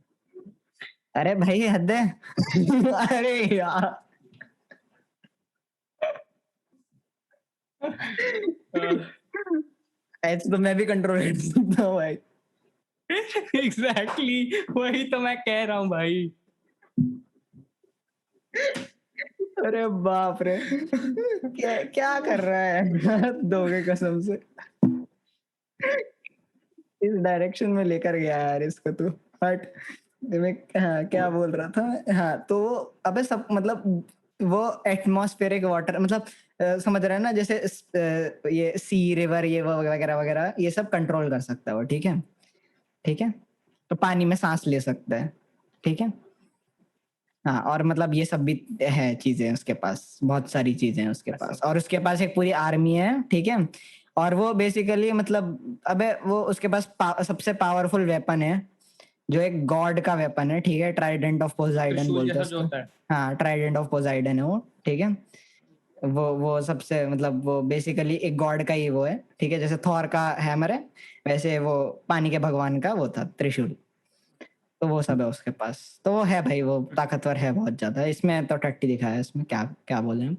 अरे भाई हद है। अरे यार। ऐसे तो मैं भी कंट्रोल कर सकता हूँ भाई। एग्जैक्टली वही तो मैं कह रहा हूँ भाई। अरे बाप रे, क्या क्या कर रहा है? दोगे कसम से, इस डायरेक्शन में लेकर गया यार इसको तू। बट मैं, हाँ क्या बोल रहा था, हाँ तो अबे सब मतलब वो एटमॉस्फेरिक वाटर मतलब समझ रहे हैं ना, जैसे ये सी रिवर ये वो वगैरह वगैरह ये सब कंट्रोल कर सकता है वो, ठीक है, ठीक है, तो पानी में सांस ले सकता है, ठीक है, हाँ, और मतलब ये सब भी है चीजें उसके पास, बहुत सारी चीजें हैं उसके पास, और उसके पास एक पूरी आर्मी है, ठीक है। और वो बेसिकली मतलब अबे वो उसके पास सबसे पावरफुल वेपन है, जो एक गॉड का वेपन है, ठीक है, ट्राइडेंट ऑफ पोसाइडन त्रिशूल बोलते हैं जैसा जो उसको। होता है। हाँ, ट्राइडेंट ऑफ पोसाइडन है वो, ठीक है। वो सबसे मतलब वो बेसिकली एक गॉड का ही वो है, ठीक है, जैसे थॉर का हैमर है, वैसे वो पानी के भगवान का वो था त्रिशूल। तो वो सब है उसके पास, तो वो है भाई, वो ताकतवर है बहुत ज्यादा। इसमें तो टट्टी दिखाया है, इसमें क्या क्या बोले हम।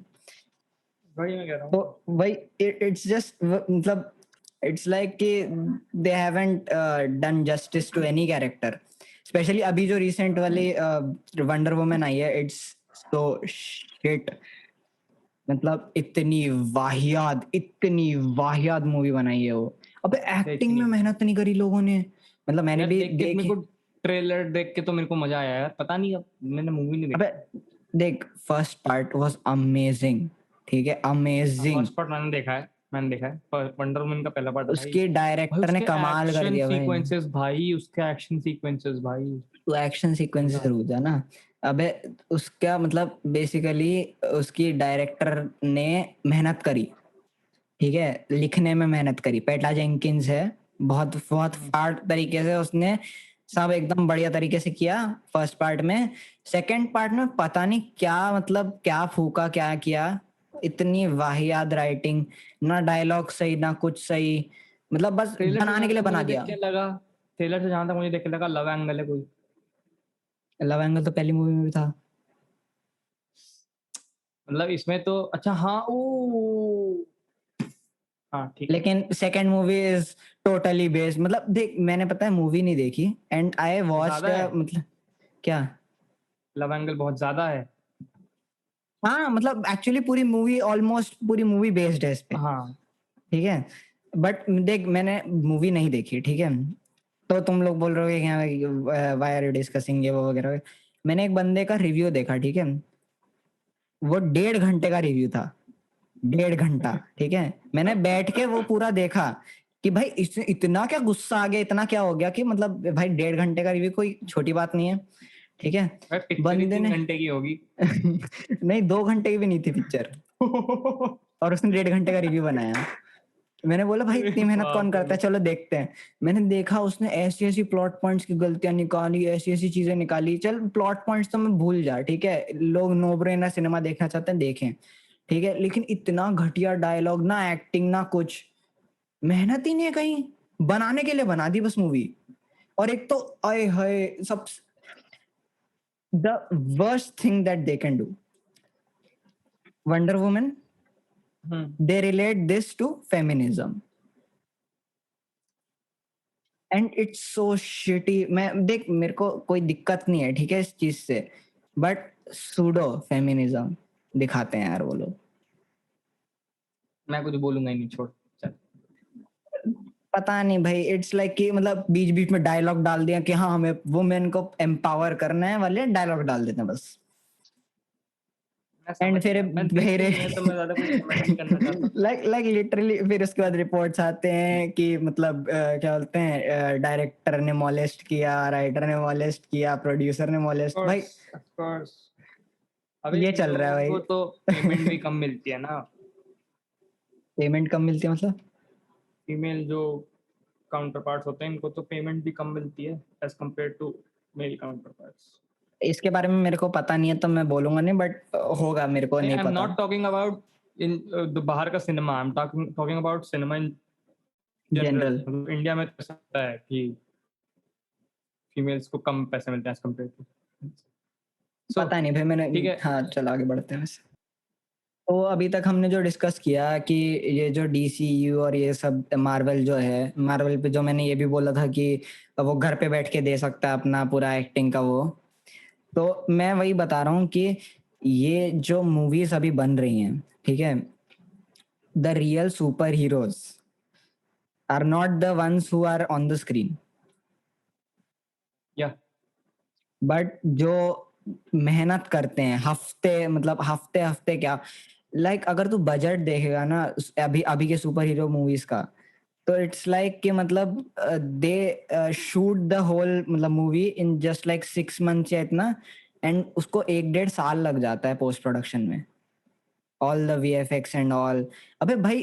वही मैं कह रहा तो हूँ। वही इट्स जस्ट मतलब इट्स लाइक कि they haven't done justice to any character, especially अभी जो रिसेंट वाली वंडर वुमन आई है, इट्स सो शिट। मतलब इतनी वाहियात मूवी बनाई है वो। अबे देखी एक्टिंग में नहीं मैंने। मेहनत नहीं करी लोगों ने, मतलब मैंने यार भी देख के मेरे देखी। को ट्रेलर देख के तो मेरे को मजा आया यार, पता नहीं, अब मैंने मूवी नहीं अबे देखी। देख, फर्स्ट पार्ट वाज अमेजिंग, ठीक है, अमेजिंग। फर्स्ट पार्ट मैंने देखा है, मैंने देखा है वंडर वुमन का पहला पार्ट भाई। उसके भाई डायरेक्टर ने उसके कमाल कर एक्शन दिया भाई। सीक्वेंसेस भाई, उसके एक्शन सीक्वेंसेस भाई, तो एक्शन मजा सीक्वेंसेस आ गया। रुक जा ना। अबे उसका मतलब बेसिकली उसकी डायरेक्टर ने मेहनत करी, ठीक है, लिखने में मेहनत करी। पेटा जेंकिंस है, बहुत बहुत हम्म। फाड़ तरीके से उसने सब एकदम बढ़िया तरीके से किया फर्स्ट पार्ट में। सेकंड पार्ट में पता नहीं क्या मतलब क्या फूका क्या किया, इतनी वाहियात राइटिंग, ना डायलॉग सही ना कुछ सही, मतलब बस ट्रेलर से बनाने जहां के लिए तक बना मुझे देख दिया। के लगा, ट्रेलर से जहां तक मुझे देख के लगा लव एंगल है कोई। लव एंगल तो पहली मूवी में भी था। मतलब इसमें तो अच्छा, हाँ ओ, हाँ ठीक है। लेकिन second movie is totally based, मतलब देख मैंने पता है मूवी नहीं देखी एंड आई वॉच्ड, ज्यादा है, मतलब क्या। लव एंगल बहुत ज्यादा है। हाँ मतलब एक्चुअली पूरी मूवी ऑलमोस्ट पूरी मूवी बेस्ड है इस पे, हाँ। ठीक है। बट देख मैंने मूवी नहीं देखी, ठीक है, तो तुम लोग बोल रहे हो कि व्हाई आर यू डिस्कसिंग ये वो वगैरह। मैंने एक बंदे का रिव्यू देखा, ठीक है, वो 1.5 घंटे का रिव्यू था, 1.5 घंटा, ठीक है। मैंने बैठ के वो पूरा देखा कि भाई इसमें इतना क्या गुस्सा आ गया, इतना क्या हो गया कि मतलब भाई 1.5 घंटे का रिव्यू कोई छोटी बात नहीं है, ठीक है। भाई पिक्चर ही बंदे 3 घंटे की होगी। नहीं 2 घंटे की भी नहीं थी पिक्चर, और उसने 1.5 घंटे का रिव्यू बनाया। मैंने बोला भाई अरे इतनी मेहनत कौन बाप करता रे। है, चलो देखते हैं। मैंने देखा उसने ऐसी ऐसी प्लॉट पॉइंट्स की गलतियां निकाली, ऐसी ऐसी चीजें निकाली। चल प्लॉट पॉइंट्स तो मैं भूल जा, ठीक है, लोग नो ब्रेनर सिनेमा देखना चाहते हैं देखें, ठीक है, लेकिन इतना घटिया डायलॉग, ना एक्टिंग ना कुछ, मेहनत ही नहीं है कहीं, बनाने के लिए बना दी बस मूवी। और एक तो आए हाय सब, the worst thing that they can do, Wonder Woman, hmm. They relate this to feminism and it's so shitty. मैं देख मेरे को कोई दिक्कत नहीं है, ठीक है, इस चीज से, बट सूडो फेमिनिज्म दिखाते हैं यार वो लोग। मैं कुछ बोलूंगा ही नहीं, छोड़। चल। पता नहीं भाई, इट्स लाइक कि मतलब बीच बीच में डायलॉग डाल दिया कि हाँ हमें वुमेन को एम्पावर करना है वाले डायलॉग डाल देते हैं बस। मैं एंड समझ फिर गया, मैं देखी मेरे नहीं है तो मैं ज्यादा कुछ कमेंट नहीं करना चाहता। लाइक लाइक लिटरली फिर उसके बाद रिपोर्ट्स आते हैं कि मतलब क्या बोलते हैं, डायरेक्टर ने मॉलेस्ट किया, राइटर ने मॉलेस्ट किया, प्रोड्यूसर ने मॉलेस्ट, भाई ऑफ कोर्स। अबे ये इन चल रहा है लोगों को तो पेमेंट भाई। भी कम मिलती है ना। पेमेंट कम मिलती है मतलब। फीमेल जो काउंटर पार्ट्स होते हैं इनको तो पेमेंट भी कम मिलती है as compare to male counterparts. इसके बारे में मेरे को पता नहीं है तो मैं बोलूंगा नहीं, बट होगा, मेरे को नहीं, नहीं आई एम पता। नॉट टॉकिंग अबाउट इन बाहर का cinema, I am talking talking about cinema in general. General मतलब इंडिया में तो ऐसा होता है कि फीमेल्स को कम पैसे मिलते हैं एज कम्पेयर टू। सो पता नहीं भाई, मैंने, ठीक है। हाँ चल आगे बढ़ते हैं वैसे। तो अभी तक हमने जो डिस्कस किया कि ये जो डीसीयू और ये सब मार्वल जो है, मार्वल पे जो मैंने ये भी बोला था कि वो घर पे बैठ के दे सकता है अपना पूरा एक्टिंग का वो, तो मैं वही बता रहा हूँ कि ये जो मूवीज अभी बन रही हैं, ठीक है, the real super heroes are not the ones who are on the screen, या बट जो मेहनत करते हैं हफ्ते, मतलब हफ्ते हफ्ते क्या, लाइक अगर तू बजट देखेगा ना अभी अभी के सुपर हीरो मूवीज का, तो इट्स लाइक कि मतलब दे शूट द होल मतलब movie in just like 6 months या इतना, एंड उसको 1-1.5 साल लग जाता है पोस्ट प्रोडक्शन में, all the VFX and all. अबे भाई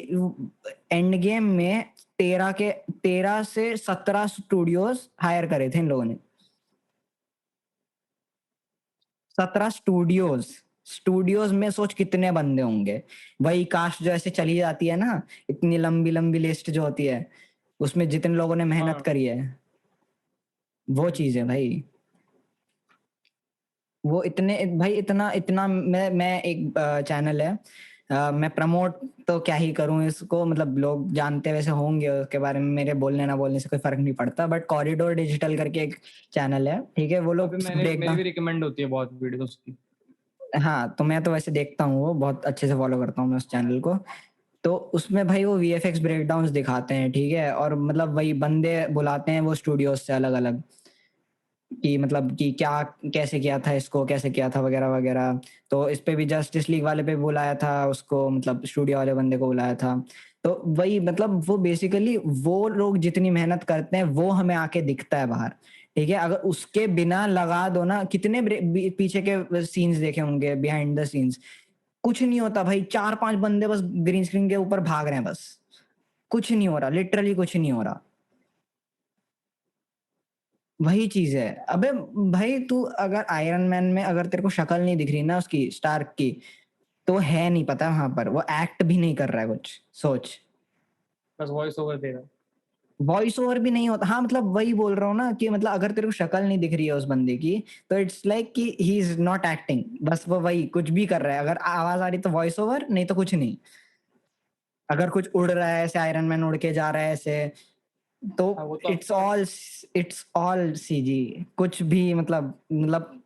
एंड गेम में 13 से 17 स्टूडियोज हायर करे थे इन लोगों ने। 17 स्टूडियोज, स्टूडियोज में सोच कितने बंदे होंगे। वही कास्ट जो ऐसे चली जाती है ना, इतनी लंबी लंबी लिस्ट जो होती है, उसमें जितने लोगों ने मेहनत हाँ करी है, वो चीज है भाई। वो इतने भाई इतना इतना मैं एक चैनल है, मैं प्रमोट तो क्या ही करूं इसको, मतलब लोग जानते वैसे होंगे उसके बारे में, मेरे बोलने ना बोलने से कोई फर्क नहीं पड़ता, बट कॉरिडोर डिजिटल करके एक चैनल है, ठीक है, वो लोग अभी मैंने ब्रेक मेरी डाउन। भी रिकमेंड होती है बहुत वीडियोस की। हाँ तो मैं तो वैसे देखता हूँ, वो बहुत अच्छे से फॉलो करता हूँ मैं उस चैनल को। तो उसमें भाई वो वीएफएक्स ब्रेकडाउन्स दिखाते हैं, ठीक है, और मतलब वही बंदे बुलाते हैं वो स्टूडियोज से अलग अलग, कि मतलब कि क्या कैसे किया था इसको, कैसे किया था वगैरह वगैरह। तो इस पे भी जस्टिस लीग वाले पे बुलाया था उसको, मतलब स्टूडियो वाले बंदे को बुलाया था। तो वही मतलब वो बेसिकली वो लोग जितनी मेहनत करते हैं वो हमें आके दिखता है बाहर, ठीक है। अगर उसके बिना लगा दो ना, कितने पीछे के सीन्स देखे होंगे बिहाइंड द सीन्स, कुछ नहीं होता भाई, 4-5 बंदे बस ग्रीन स्क्रीन के ऊपर भाग रहे हैं बस, कुछ नहीं हो रहा, लिटरली कुछ नहीं हो रहा। वही चीज है। अबे भाई तू अगर आयरन मैन में अगर तेरे को शक्ल नहीं दिख रही ना उसकी, स्टार्क की, तो है नहीं पता वहां पर, वो एक्ट भी नहीं कर रहा है कुछ, सोच। बस वॉइस ओवर दे रहा है। वॉइस ओवर भी नहीं होता, हाँ मतलब वही बोल रहा हूँ ना कि मतलब अगर तेरे को शक्ल नहीं दिख रही है उस बंदे की, तो इट्स लाइक कि ही इज नॉट एक्टिंग, बस वो वही कुछ भी कर रहा है। अगर आवाज आ रही तो वॉइस ओवर, नहीं तो कुछ नहीं। अगर कुछ उड़ रहा है ऐसे, आयरन मैन उड़ के जा रहा है ऐसे, तो हाँ वो तो it's all, it's all CG. कुछ भी मतलब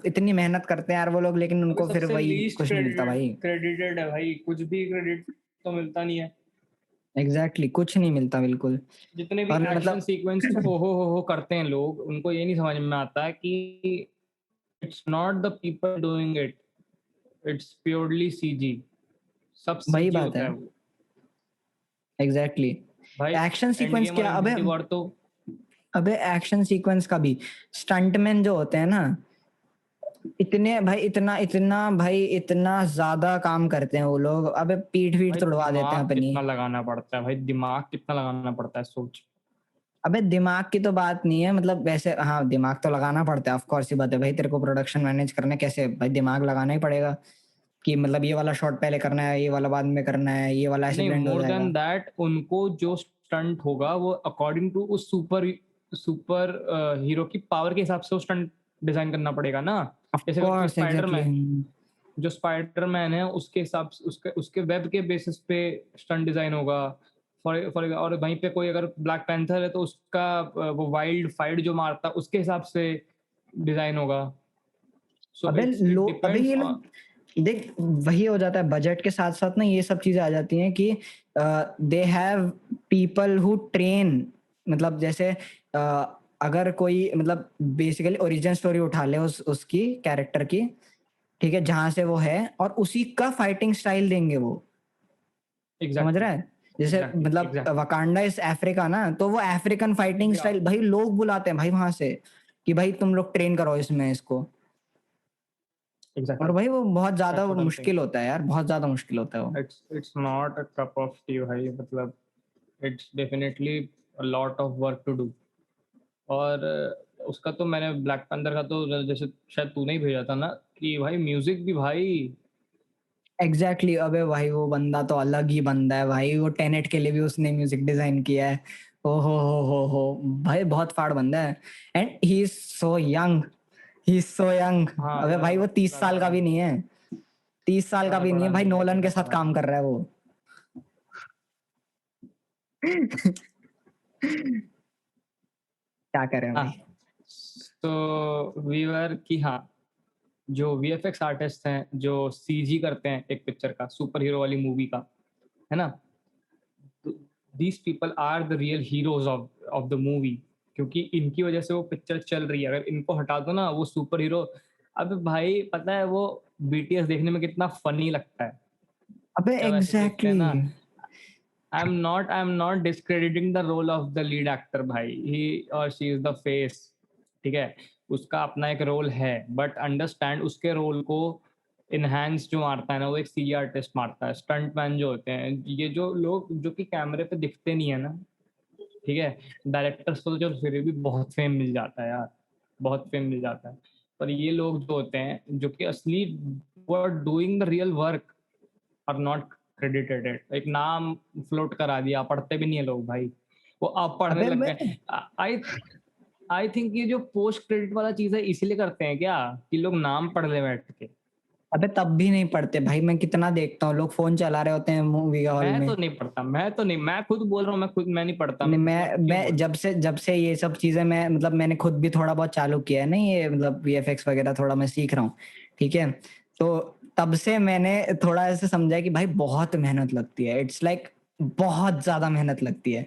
इतनी मेहनत करते हैं यार वो लोग, लेकिन अभी उनको फिर सबसे वही लीस्ट कुछ नहीं मिलता भाई। क्रेडिटेड है भाई, कुछ भी क्रेडिट तो मिलता नहीं है। एग्जैक्टली कुछ नहीं मिलता बिल्कुल। जितने भी और एक्शन मतलब सीक्वेंस हो करते हैं लोग, उनको ये नहीं समझ में आता है कि it's not the people doing it, it's purely CG. सब वही सीजी बात होता है। है वो। एग्जैक्टली भाई एक्शन एंड सीक्वेंस गेम और क्या, अबे इन्फिनिटी वॉर तो अबे एक्शन सीक्वेंस का भी स्टंटमैन जो होते हैं ना, इतने भाई इतना इतना भाई इतना ज्यादा काम करते हैं वो लोग, अबे पीठ पीठ भाई तोड़वा देते हैं दिमाग अपनी। कितना लगाना पड़ता है, भाई दिमाग कितना लगाना पड़ता है, सोच। अबे दिमाग की तो बात नहीं है, मतलब वैसे हाँ दिमाग तो लगाना पड़ता है, ऑफ कोर्स ही बात है भाई, तेरे को प्रोडक्शन मैनेज करना है, कैसे भाई दिमाग लगाना ही पड़ेगा, कि मतलब ये वाला शॉट पहले करना है, ये वाला बाद में करना है, ये वाला ऐसे नहीं, ब्लेंड हो मोर देन जाएगा। दैट, उनको जो स्टंट होगा वो अकॉर्डिंग टू उस सुपर सुपर हीरो की पावर के हिसाब से वो स्टंट डिजाइन करना पड़ेगा ना। ऑफ जैसे कोई कोर्स एग्जैक्टली। स्पाइडरमैन, जो स्पाइडरमैन है उसके हिसाब से उसके उसके वेब के बेसिस पे स्टंट डिजाइन होगा। फॉर और वहीं पे कोई अगर ब्लैक पैंथर है तो उसका वो वाइल्ड फाइट जो मारता है उसके हिसाब से डिजाइन होगा। सो अबे इट अबे डिपेंड्स ये ऑन। लोग देख, वही हो जाता है बजट के साथ साथ ना, ये सब चीजें आ जाती हैं कि they have people who train, मतलब जैसे अगर कोई मतलब बेसिकली ओरिजिन स्टोरी उठा ले उसकी कैरेक्टर की, ठीक है, जहां से वो है, और उसी का फाइटिंग स्टाइल देंगे वो, समझ एग्जैक्टली रहा है। जैसे एग्जैक्टली मतलब एग्जैक्टली वकांडा इज अफ्रीका ना, तो वो अफ्रीकन फाइटिंग या स्टाइल भाई लोग बुलाते हैं भाई वहां से, कि भाई तुम लोग ट्रेन करो इसमें इसको। और एग्जैक्टली भाई वो बहुत ज्यादा दैट्स व्हाट आई एम मुश्किल होता है यार, बहुत ज्यादा मुश्किल होता है वो। it's not a cup of tea भाई, मतलब it's definitely a lot of work to do। और उसका तो मैंने ब्लैक पैंथर का तो जैसे शायद तूने ही भेजा था ना, कि भाई म्यूजिक भी भाई। एग्जैक्टली अबे भाई वो बंदा तो अलग ही बंदा है भाई, वो टेनेट के लिए भी उसने म्यूजिक डिजाइन किया है। ओ हो भाई बहुत फाड़ बंदा है। And he is so young, he is so young. हाँ अबे भाई वो 30 साल का भी नहीं है, 30 साल का ज्यादा भी नहीं है बड़ा भाई, नहीं है, नोलन के ज्यादा साथ बड़ा काम नहीं कर रहा है वो। क्या करें हाँ। भाई। तो वीवर की हाँ, जो वीएफएक्स आर्टिस्ट हैं जो सीजी करते हैं एक पिक्चर का, सुपर हीरो वाली मूवी का, है ना, these people are the real heroes of the movie. क्योंकि इनकी वजह से वो पिक्चर चल रही है। अगर इनको हटा दो ना वो सुपर हीरो, अब भाई पता है वो बीटीएस देखने में कितना फनी लगता है अबे जब ऐसे देखते हैं एग्जैक्टली ना। I am not discrediting the role of the lead actor भाई, ही और शी इज द फेस, ठीक है। उसका अपना एक रोल है, बट अंडरस्टैंड उसके रोल को इनहेंस जो मारता है ना, वो एक सीजी आर्टिस्ट मारता है। स्टंट मैन जो होते हैं, ये जो लोग जो कि कैमरे पे दिखते नहीं है ना, ठीक है, डायरेक्टर्स को तो जो फिर भी बहुत फेम मिल जाता है यार, बहुत फेम मिल जाता है, पर ये लोग जो होते हैं जो कि असली वो are doing the real work are not credited. एक नाम फ्लोट करा दिया, पढ़ते भी नहीं है लोग भाई, वो आप पढ़ने अबे लग मैं गए। आई आई थिंक ये जो पोस्ट क्रेडिट वाला चीज है इसीलिए करते हैं क्या, कि लोग नाम पढ़ ले बैठ के। अबे तब भी नहीं पढ़ते भाई, मैं कितना देखता हूँ लोग फोन चला रहे होते हैं मूवी हॉल मैं में। तो नहीं पढ़ता, मैं तो नहीं, मैं खुद बोल रहा हूँ, मैं नहीं पढ़ता, नहीं, मैं किसी और क्यों मैं बोलूं। जब से ये सब चीजें मैं मतलब मैंने खुद भी थोड़ा बहुत चालू किया है ना, ये मतलब वीएफएक्स वगैरह थोड़ा मैं सीख रहा हूँ, ठीक है। तो तब से मैंने थोड़ा ऐसे समझा कि भाई बहुत मेहनत लगती है, इट्स लाइक बहुत ज्यादा मेहनत लगती है,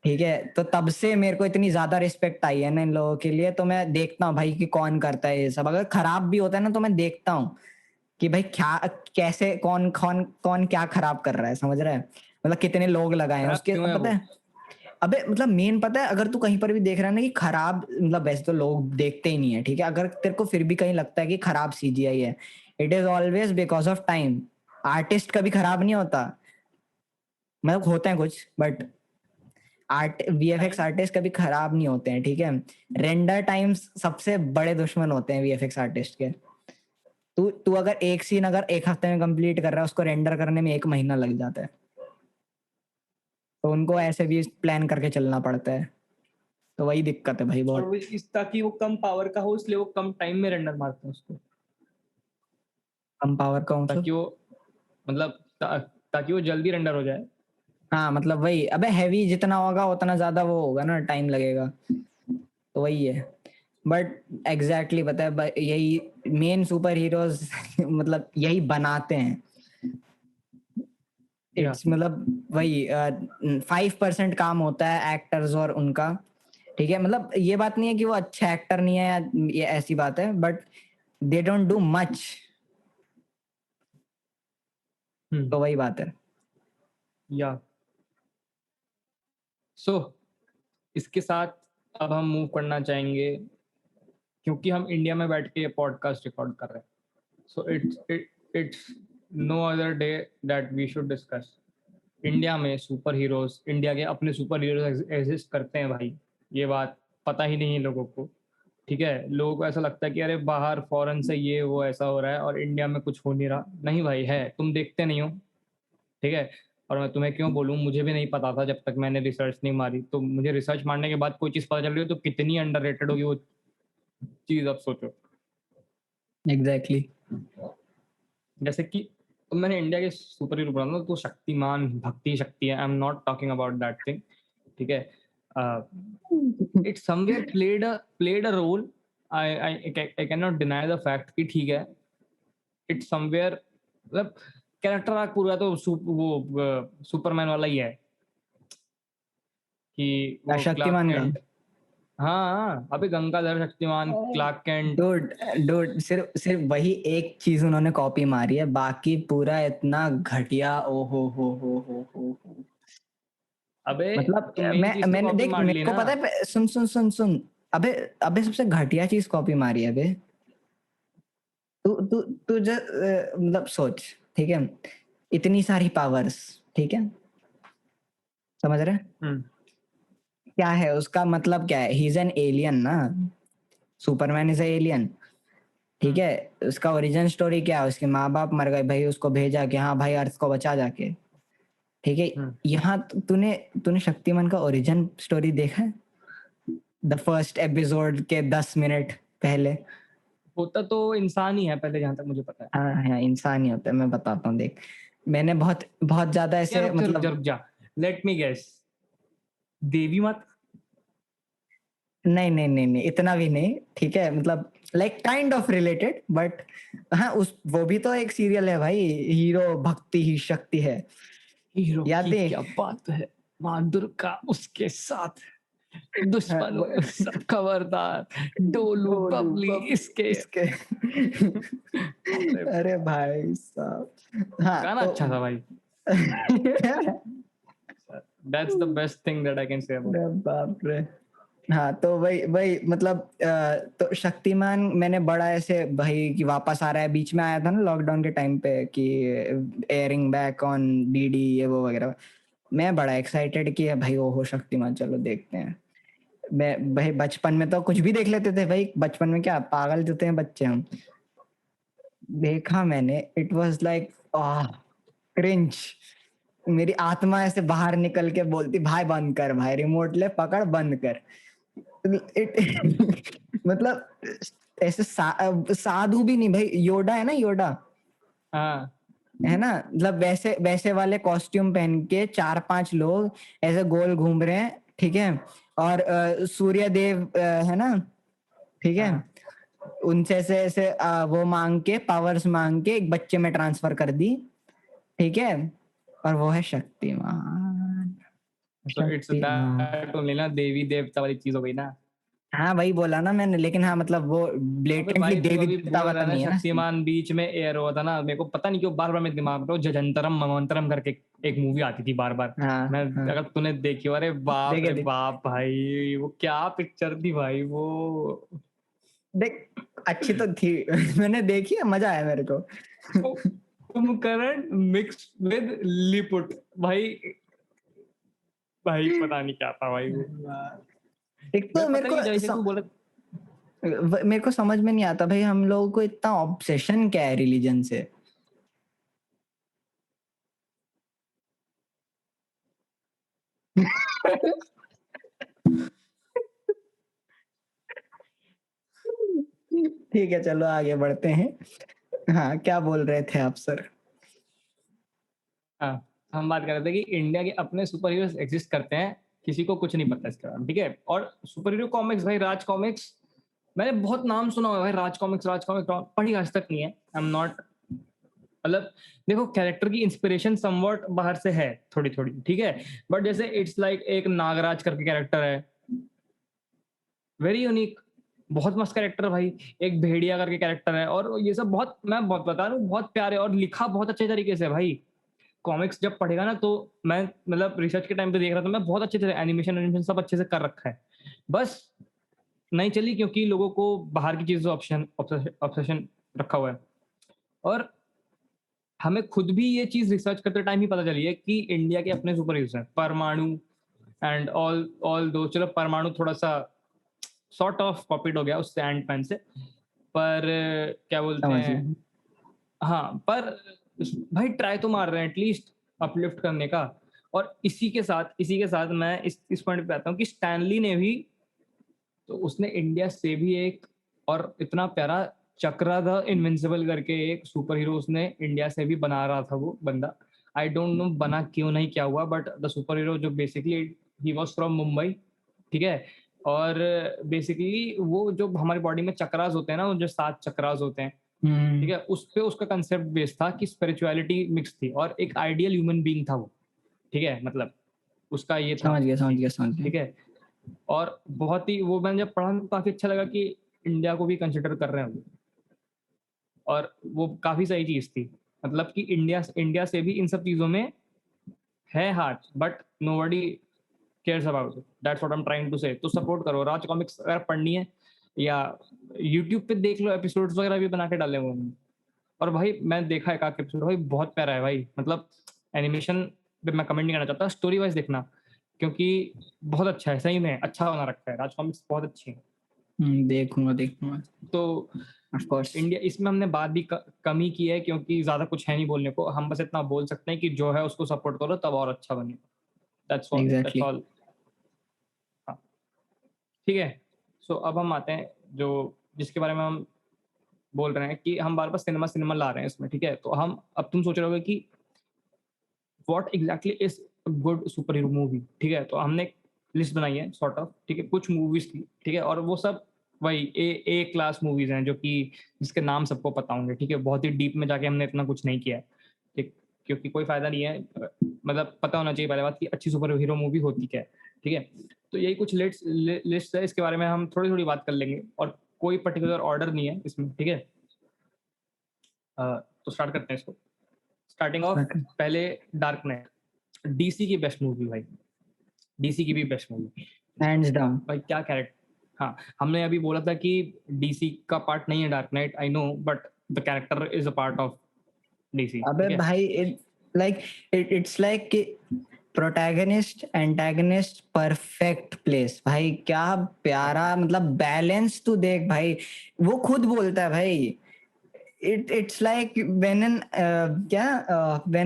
ठीक है। तो तब से मेरे को इतनी ज्यादा रिस्पेक्ट आई है ना इन लोगों के लिए, तो मैं देखता हूँ भाई कि कौन करता है ये सब। अगर खराब भी होता है ना तो मैं देखता हूँ कि भाई क्या कैसे कौन कौन कौन क्या खराब कर रहा है, समझ रहा है, मतलब कितने लोग लगाए हैं खराब उसके, क्यों है पता वो? है। अबे मतलब मेन पता है, अगर तू कहीं पर भी देख रहा है ना कि खराब, मतलब वैसे तो लोग देखते ही नहीं है, ठीक है। अगर तेरे को फिर भी कहीं लगता है कि खराब सीजीआई है, it is always because of time. Artist कभी खराब नहीं होता, मतलब होते हैं कुछ, but art VFX time. Artist कभी खराब नहीं होते हैं, ठीक है। रेंडर टाइम्स सबसे बड़े दुश्मन होते हैं वीएफएक्स आर्टिस्ट के। तू तू अगर एक सीन अगर एक हफ्ते में कंप्लीट कर रहा है, उसको रेंडर करने में 1 महीना लग जाता है, तो उनको ऐसे भी प्लान करके चलना पड़ता है। तो वही दिक्कत है भाई और बहुत। वो इस ताकि वो कम पावर का हो, इसलिए वो कम टाइम में रेंडर मारते हैं उसको, कम पावर का ताकि मतलब? वो मतलब ताकि वो जल्दी रेंडर हो जाए। हाँ मतलब वही, अबे हैवी जितना होगा उतना ज्यादा वो होगा ना, टाइम लगेगा, तो वही है। बट एग्जैक्टली पता है यही मेन सुपर हीरोज मतलब यही बनाते हैं। या इट्स मतलब वही 5% काम होता है एक्टर्स और उनका, ठीक है। मतलब ये बात नहीं है कि वो अच्छा एक्टर नहीं है, या ये ऐसी बात है, but they don't do much, तो वही बात है। या सो इसके साथ अब हम मूव करना चाहेंगे, क्योंकि हम इंडिया में बैठ के ये पॉडकास्ट रिकॉर्ड कर रहे हैं, so it's no other day that we should discuss India में सुपर हीरोज। इंडिया के अपने सुपर हीरोज एग्जिस्ट करते हैं भाई, ये बात पता ही नहीं है लोगों को, ठीक है। लोगों को ऐसा लगता है कि अरे बाहर फॉरेन से ये वो ऐसा हो रहा है और इंडिया में कुछ हो नहीं रहा। नहीं भाई, है, तुम देखते नहीं हो, ठीक है। और मैं तुम्हें क्यों बोलूँ, मुझे भी नहीं पता था जब तक मैंने रिसर्च नहीं मारी। तो मुझे रिसर्च मारने के बाद कोई चीज़ पता चल रही हो तो कितनी अंडररेटेड होगी वो चीज़, अब सोचो। एग्जैक्टली। जैसे कि तो मैंने इंडिया के सुपर हीरो बोला ना, तो शक्तिमान, भक्ति शक्ति है, I am not talking about that thing, ठीक है। It somewhere played a role. I can not deny the fact कि ठीक है, इट समवेयर मतलब कैरेक्टर आर्क पूरा तो वो सुपरमैन वाला ही है, कि वो क्लार्क शक्तिमान का? कैंट। हाँ हाँ, अबे Gangadhar Shaktimaan, Clark Kent. Dude dude सिर्फ सिर्फ वही एक चीज उन्होंने कॉपी मारी है, बाकी पूरा इतना घटिया, ओ हो। अबे मतलब तो मेन चीज तो मैंने कॉपी देख, मार ली मेरे को ना। पता है, सुन। अबे अबे सबसे घटिया चीज कॉपी मारी है अबे। तू तू तू मतलब सोच, ठीक है, इतनी सारी पावर्स, ठीक है, समझ रहे हैं? हम्म। क्या है उसका मतलब, क्या है, ही इज एन एलियन ना, सुपरमैन इज एलियन, ठीक हम्म। है। उसका ओरिजिन स्टोरी क्या है, उसके माँ बाप मर गए भाई, उसको भेजा कि हाँ भाई अर्थ को बचा जाके, ठीक है। हम्म। यहाँ तूने तूने शक्तिमान का ओरिजिन स्टोरी देखा है? द फर्स्ट एपिसोड के 10 मिनट पहले। होता तो इंसान ही है पहले, जहां तक मुझे पता है। हाँ हाँ, इंसान ही होता है, मैं बताता हूँ देख। मैंने बहुत बहुत ज्यादा या ऐसे रुक मतलब, जा, लेट मी गेस, देवी मत। नहीं इतना भी नहीं, ठीक है, मतलब like kind of related, but हाँ उस वो भी तो एक सीरियल है भाई, हीरो भक्ति ही शक्ति है, हीरो याद की है? क्या बात है, माँ दुर्गा उसके साथ, हाँ, दुश्मनों में सब खबरदार, डोलू डोलू बबली बबली इसके। इसके अरे अरे भाई साहब, हाँ गाना तो अच्छा था भाई। That's the best thing that I can say about. अरे बाप रे। हाँ, तो वही वही मतलब तो शक्तिमान मैंने बड़ा ऐसे भाई कि वापस आ रहा है, बीच में आया था ना लॉकडाउन के टाइम पे कि एयरिंग बैक ऑन डीडी ये वो वगैरह। मैं बड़ा एक्साइटेड कि भाई वो हो शक्तिमान, चलो देखते हैं। मैं भाई बचपन में तो कुछ भी देख लेते थे भाई, बचपन में क्या पागल होते हैं बच्चे हम। देखा मैंने, इट वाज लाइक क्रिंज। मेरी आत्मा ऐसे बाहर निकल के बोलती भाई बंद कर, भाई रिमोट ले पकड़ बंद कर। इट मतलब ऐसे साधु भी नहीं भाई, योडा है ना, योडा हाँ है ना, मतलब वैसे वैसे वाले कॉस्ट्यूम पहन के 4-5 लोग ऐसे गोल घूम रहे हैं, ठीक है। और सूर्य देव है ना, ठीक है। हाँ। उनसे ऐसे ऐसे वो मांग के पावर्स मांग के एक बच्चे में ट्रांसफर कर दी, ठीक है। और वो है Shaktimaan. So it's Shaktimaan, that only ना, देवी देवता वाली चीज हो गई ना। हाँ वही बोला ना मैंने, लेकिन हाँ मतलब वो अबे ब्लेटेंटली भाई तू देवी अभी देवता बोल वाला रहा है ना नहीं है ना सीन। शक्तिमान, बीच में एयर हुआ था ना, मेरे को पता नहीं क्यों बार बार मेरे दिमाग में तो जजंतरम ममंतरम करके एक मूवी आती थी बार बार। हाँ मैं, हाँ, अगर तूने देखी हो, अरे बाप देखे रे देखे बाप भाई, वो क्या पिक्चर थी भाई वो। देख, अच्छी तो थी। मैंने देखी है, मजा आया मेरे को। कुंभकर्ण मिक्स विद लिपुट भाई। भाई पता नहीं क्या था भाई वो। एक मैं तो पता नहीं जैसे तू बोला। मेरे को समझ में नहीं आता भाई, हम लोगों को इतना ऑब्सेशन क्या है रिलीजन से। ठीक है, चलो आगे बढ़ते हैं। हाँ, क्या बोल रहे थे आप सर? हाँ, हम बात कर रहे थे कि इंडिया के अपने सुपर हीरोज एग्जिस्ट करते हैं, किसी को कुछ नहीं पता इसके बारे में, ठीक है। और सुपर हीरो कॉमिक्स भाई, राज कॉमिक्स, मैंने बहुत नाम सुना हुआ है भाई, राज कॉमिक्स पढ़ी आज तक नहीं है। आई एम नॉट, मतलब देखो कैरेक्टर की इंस्पिरेशन समवॉट बाहर से है थोड़ी थोड़ी, ठीक है। बट जैसे इट्स लाइक एक नागराज करके कैरेक्टर है, वेरी यूनिक, बहुत मस्त कैरेक्टर भाई। एक भेड़िया करके कैरेक्टर है, और ये सब बहुत, मैं बहुत बता रहा हूँ, बहुत प्यारे और लिखा बहुत अच्छे तरीके से है भाई। कॉमिक्स जब पढ़ेगा ना, तो मैं मतलब रिसर्च के टाइम पे देख रहा था मैं, बहुत अच्छे से एनिमेशन एनिमेशन सब अच्छे से कर रखा है। बस नहीं चली क्योंकि लोगों को बाहर की चीजों ऑप्शन ऑब्सेशन रखा हुआ है। और हमें खुद भी ये चीज रिसर्च करते टाइम ही पता चली है कि इंडिया के अपने सुपर हीरोज हैं, परमाणु एंड ऑल दो। चलो परमाणु थोड़ा सा सॉर्ट ऑफ कॉपीड हो गया उससे, एंड पैन से, पर क्या बोलते समझ हैं, गया। हाँ पर भाई ट्राई तो मार रहे हैं एटलीस्ट अपलिफ्ट करने का। और इसी के साथ मैं इस पॉइंट पे आता हूँ कि स्टैनली ने भी, तो उसने इंडिया से भी एक और इतना प्यारा चक्रा द इनविंसिबल करके एक सुपर हीरो उसने इंडिया से भी बना रहा था वो बंदा। आई डोंट नो बना क्यों नहीं क्या हुआ, बट द सुपर हीरो जो basically he was from Mumbai, ठीक है। और बेसिकली वो जो हमारी बॉडी में चक्रास होते हैं ना, वो जो 7 चक्रास होते हैं, ठीक है, उस पे उसका कंसेप्ट बेस्ड था कि स्पिरिचुअलिटी मिक्स थी और एक आइडियल ह्यूमन बीइंग था वो, ठीक है। मतलब उसका ये था समझ गया समझ सीन, गया समझ गया। ठीक है। और बहुत ही वो मैंने जब पढ़ा तो काफी अच्छा लगा कि इंडिया को भी कंसिडर कर रहे हैं वो। और वो काफी सही चीज थी, मतलब कि इंडिया इंडिया से भी इन सब चीजों में है हाथ, but nobody cares about it, that's what I am trying to say. तो सपोर्ट करो, राज कॉमिक्स अगर पढ़नी है, या यूट्यूब पे देख लो, एपिसोड्स वगैरह भी बना के डाले हुए हैं। और भाई मैं देखा है एक एपिसोड भाई, बहुत प्यारा है भाई, मतलब एनिमेशन पे मैं कमेंट नहीं करना चाहता, स्टोरी वाइज देखना, क्योंकि बहुत अच्छा है, सही में अच्छा बना रखा है, राज कॉमिक्स बहुत अच्छी है। देखूंगा देखूंगा। तो ऑफ कोर्स। इंडिया इसमें हमने बात भी कमी की है, क्योंकि ज्यादा कुछ है नहीं बोलने को, हम बस इतना बोल सकते हैं कि जो है उसको सपोर्ट करो तब और अच्छा बनेगा। That's all, that's exactly. All. हाँ, ठीक है। सो अब हम आते हैं जो, जिसके बारे में हम बोल रहे हैं कि हम बार बार सिनेमा सिनेमा ला रहे हैं इसमें, ठीक है। तो हम, अब तुम सोच रहे होगे कि what exactly is good super hero movie, ठीक है। तो हमने एक लिस्ट बनाई है सॉर्ट ऑफ, ठीक है, कुछ मूवीज की, ठीक है। और वो सब वही ए क्लास मूवीज हैं, जो कि जिसके नाम सबको पता होंगे, ठीक है। बहुत ही डीप में जाके हमने इतना कुछ नहीं किया है, ठीक, क्योंकि कोई फायदा नहीं है, मतलब पता होना चाहिए पहले बात कि अच्छी सुपर हीरो मूवी होती क्या है, ठीक है। तो यही कुछ लिस्ट है, इसके बारे में हम थोड़ी थोड़ी बात कर लेंगे, और कोई पर्टिकुलर ऑर्डर नहीं है इसमें, ठीक है। तो स्टार्ट करते हैं इसको। स्टार्टिंग ऑफ, पहले डार्क नाइट, डीसी की बेस्ट मूवी भाई, डीसी की भी बेस्ट मूवी, हैंड्स डाउन। भाई क्या कैरेक्टर, हाँ हमने अभी बोला था कि डीसी का पार्ट नहीं है dark night, I know, but the character is a part of DC, अबे ठीक है। भाई इट्स लाइक कि प्रोटैगनिस्ट एंटागनिस्ट परफेक्ट प्लेस भाई, क्या प्यारा मतलब बैलेंस तू देख भाई, वो खुद बोलता है भाई, it's like when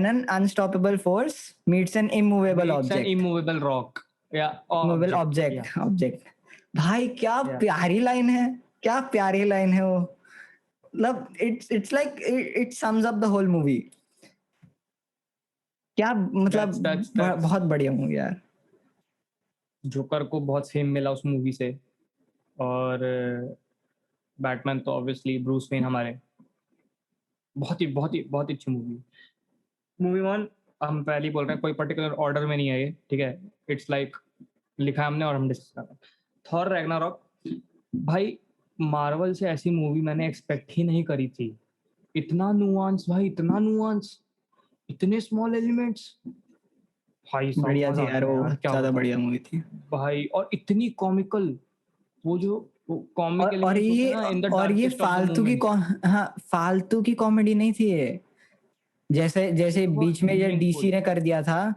an unstoppable force meets an immovable meets an object, immovable rock या immovable ऑब्जेक्ट या object भाई क्या या प्यारी लाइन है, क्या प्यारी लाइन है वो, मतलब it's like it sums up the whole movie, क्या मतलब दैट्स बहुत बढ़िया मूवी यार। जोकर को बहुत फेम मिला उस मूवी से, और बैटमैन तो ऑब्वियसली ब्रूस वेन हमारे, बहुत ही अच्छी मूवी। मूवी वन, हम पहले ही बोल रहे हैं, कोई पर्टिकुलर ऑर्डर में नहीं है ये, ठीक है। इट्स लाइक लिखा है हमने और हम डिस्कस कर रहे हैं। थॉर रैग्नारॉक, भाई मार्वल से ऐसी मूवी मैंने एक्सपेक्ट ही नहीं करी थी। इतना नुआंस भाई, इतना नुआंस, इतने स्मॉल एलिमेंट्स, भाई साहब बढ़िया मजा थी आ यार गया वो, यार, क्या ज्यादा बताऊं बढ़िया मूवी थी। भाई। और इतनी कॉमिकल, वो जो कॉमिक और एलिमेंट्स होते हैं ये ना इन द और ये डार्केस्ट ऑफ द मोमेंट्स, हाँ फालतू की कॉमेडी नहीं थी ये, जैसे जैसे इट वाज बीच में ये डीसी मीनिंगफुल। ने कर दिया था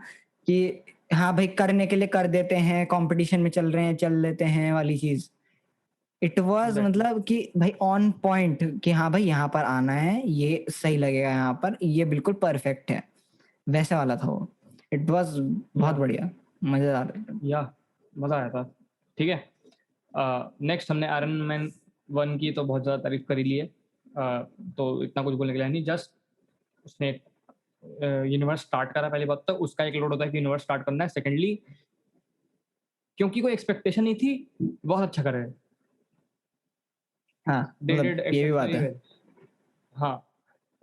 कि हाँ भाई करने के लिए कर देते हैं, कंपटीशन में चल रहे हैं चल लेते हैं वाली चीज, इट वाज एग्जैक्टली, मतलब कि भाई ऑन पॉइंट कि हाँ भाई यहाँ पर आना है, ये सही लगेगा, यहाँ पर ये बिल्कुल परफेक्ट है, वैसे वाला था वो। इट वाज बहुत या बढ़िया, मजेदार। या मजा आया था, ठीक है। नेक्स्ट हमने आयरन मैन वन की तो बहुत ज़्यादा तारीफ करी ली है, तो इतना कुछ बोलने के लिए नहीं, जस्ट उसने यूनिवर्स स्टार्ट करा, पहली बात तो उसका एक लोड होता है कि यूनिवर्स स्टार्ट करना है, सेकेंडली क्योंकि कोई एक्सपेक्टेशन नहीं थी, बहुत अच्छा कर रहे हैं, हाँ दे मतलब डिड ये भी बात एक्सेप्शनली है। वेल। हाँ,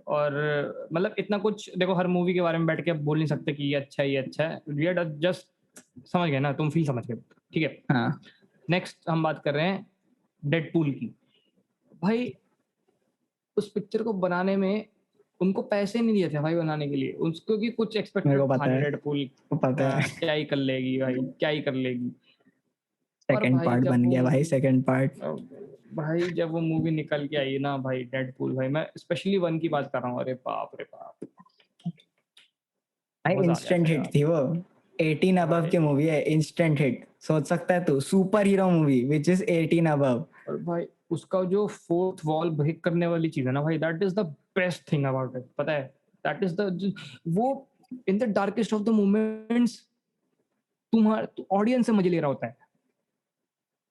और मतलब इतना कुछ देखो, हर मूवी के बारे में बैठ के अब बोल नहीं सकते कि ये अच्छा है ये अच्छा है, वी आर जस्ट, समझ गए ना तुम, फील समझ गए, ठीक है। हाँ नेक्स्ट हम बात कर रहे हैं डेडपूल की। भाई उस पिक्चर को बनाने में उनको पैसे नहीं दिए थे भाई बनाने के लिए, उसको कि कुछ मेरे को एक्सपेक्टेड था पता नहीं, है, डेडपूल वो पता है। क्या ही कर लेगी भाई, क्या ही कर लेगी। और सेकंड भाई पार्ट जब बन वो गया भाई, मूवी, सेकंड पार्ट। भाई जब वो मूवी निकल के आई ना भाई, डेडपूल भाई, मैं स्पेशली वन की बात कर रहा हूँ, अरे बाप रे बाप, भाई मजा आ गया इंस्टेंट था हिट यार थी वो, 18 अबव भाई। की मूवी है, इंस्टेंट हिट, सोच सकता है तू, super hero movie which is 18 above. और भाई उसका जो फोर्थ वॉल ब्रेक करने वाली चीज है ना भाई, that is the best thing about it, पता है, दैट इज द, वो in the darkest of the moments तुम्हारे ऑडियंस से मजे ले रहा होता है।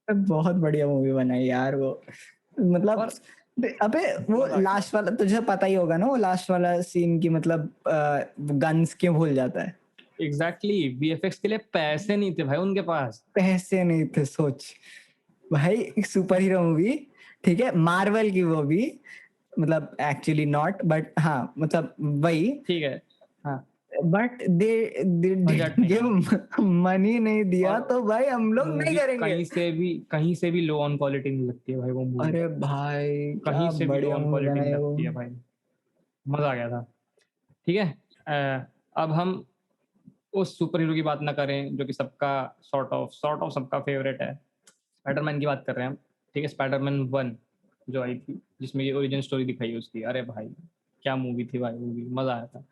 बहुत बढ़िया मूवी बनाई यार वो, मतलब और अबे वो मजा आ गया। लास्ट वाला तुझे पता ही होगा ना, वो लास्ट वाला सीन की मतलब गन्स क्यों भूल जाता है, एग्जैक्टली, वीएफएक्स के लिए पैसे नहीं थे भाई उनके पास। पैसे नहीं थे, सोच भाई, सुपर हीरो मूवी, ठीक है, मार्वल की वो भी, मतलब एक्चुअली नॉट बट हाँ मतलब वही, ठीक है, हाँ, बट दे बजट नहीं गिव है, मनी नहीं दिया और तो भाई हम लोग नहीं मूवी करेंगे। कहीं से भी लो ऑन क्वालिटी नहीं लगती है भाई वो मूवी, अरे भाई कहीं क्या से भी लो बढ़िया ऑन मूवी क्वालिटी बनाई नहीं है वो। लगती है भाई, मजा आ गया था, ठीक है। अब हम उस सुपर हीरो की बात ना करें जो कि सबका सॉर्ट ऑफ सबका फेवरेट है, स्पाइडरमैन की बात कर रहे हैं हम, ठीक है। स्पाइडरमैन वन जो आई थी, जिसमें ये ओरिजिन स्टोरी दिखाई है उसकी, अरे भाई क्या मूवी थी भाई, मूवी मजा आया था।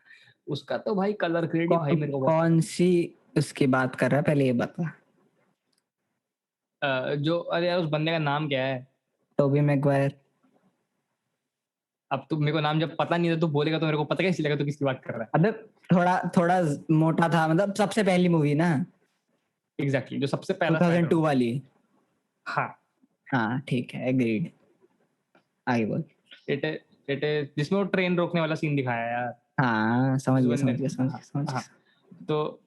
उसका तो भाई कलर ग्रेड ही भाई मेरे को बहुत कौन पसंद सी उसकी बात कर रहा है, पहले ये बता। है। जो, अरे यार उस बंदे का नाम क्या है, टोबी मैगवायर। अब तू मेरे को नाम जब पता नहीं था तो बोलेगा तो मेरे को पता कैसे लगा तो किसकी बात कर रहा अबे थोड़ा थोड़ा मोटा था, मतलब सबसे पहली मूवी ना, है। एग्जैक्टली, जो सबसे पहला 2002 स्पाइडरमैन, वाली। हाँ, हाँ ठीक है, एग्रीड, आगे बोल। इट इट जिसमें वो ट्रेन रोकने वाला सीन दिखाया है यार, हाँ समझ जिस गया बंदे समझ गया ने, समझ गया हाँ समझ हाँ, गया। तो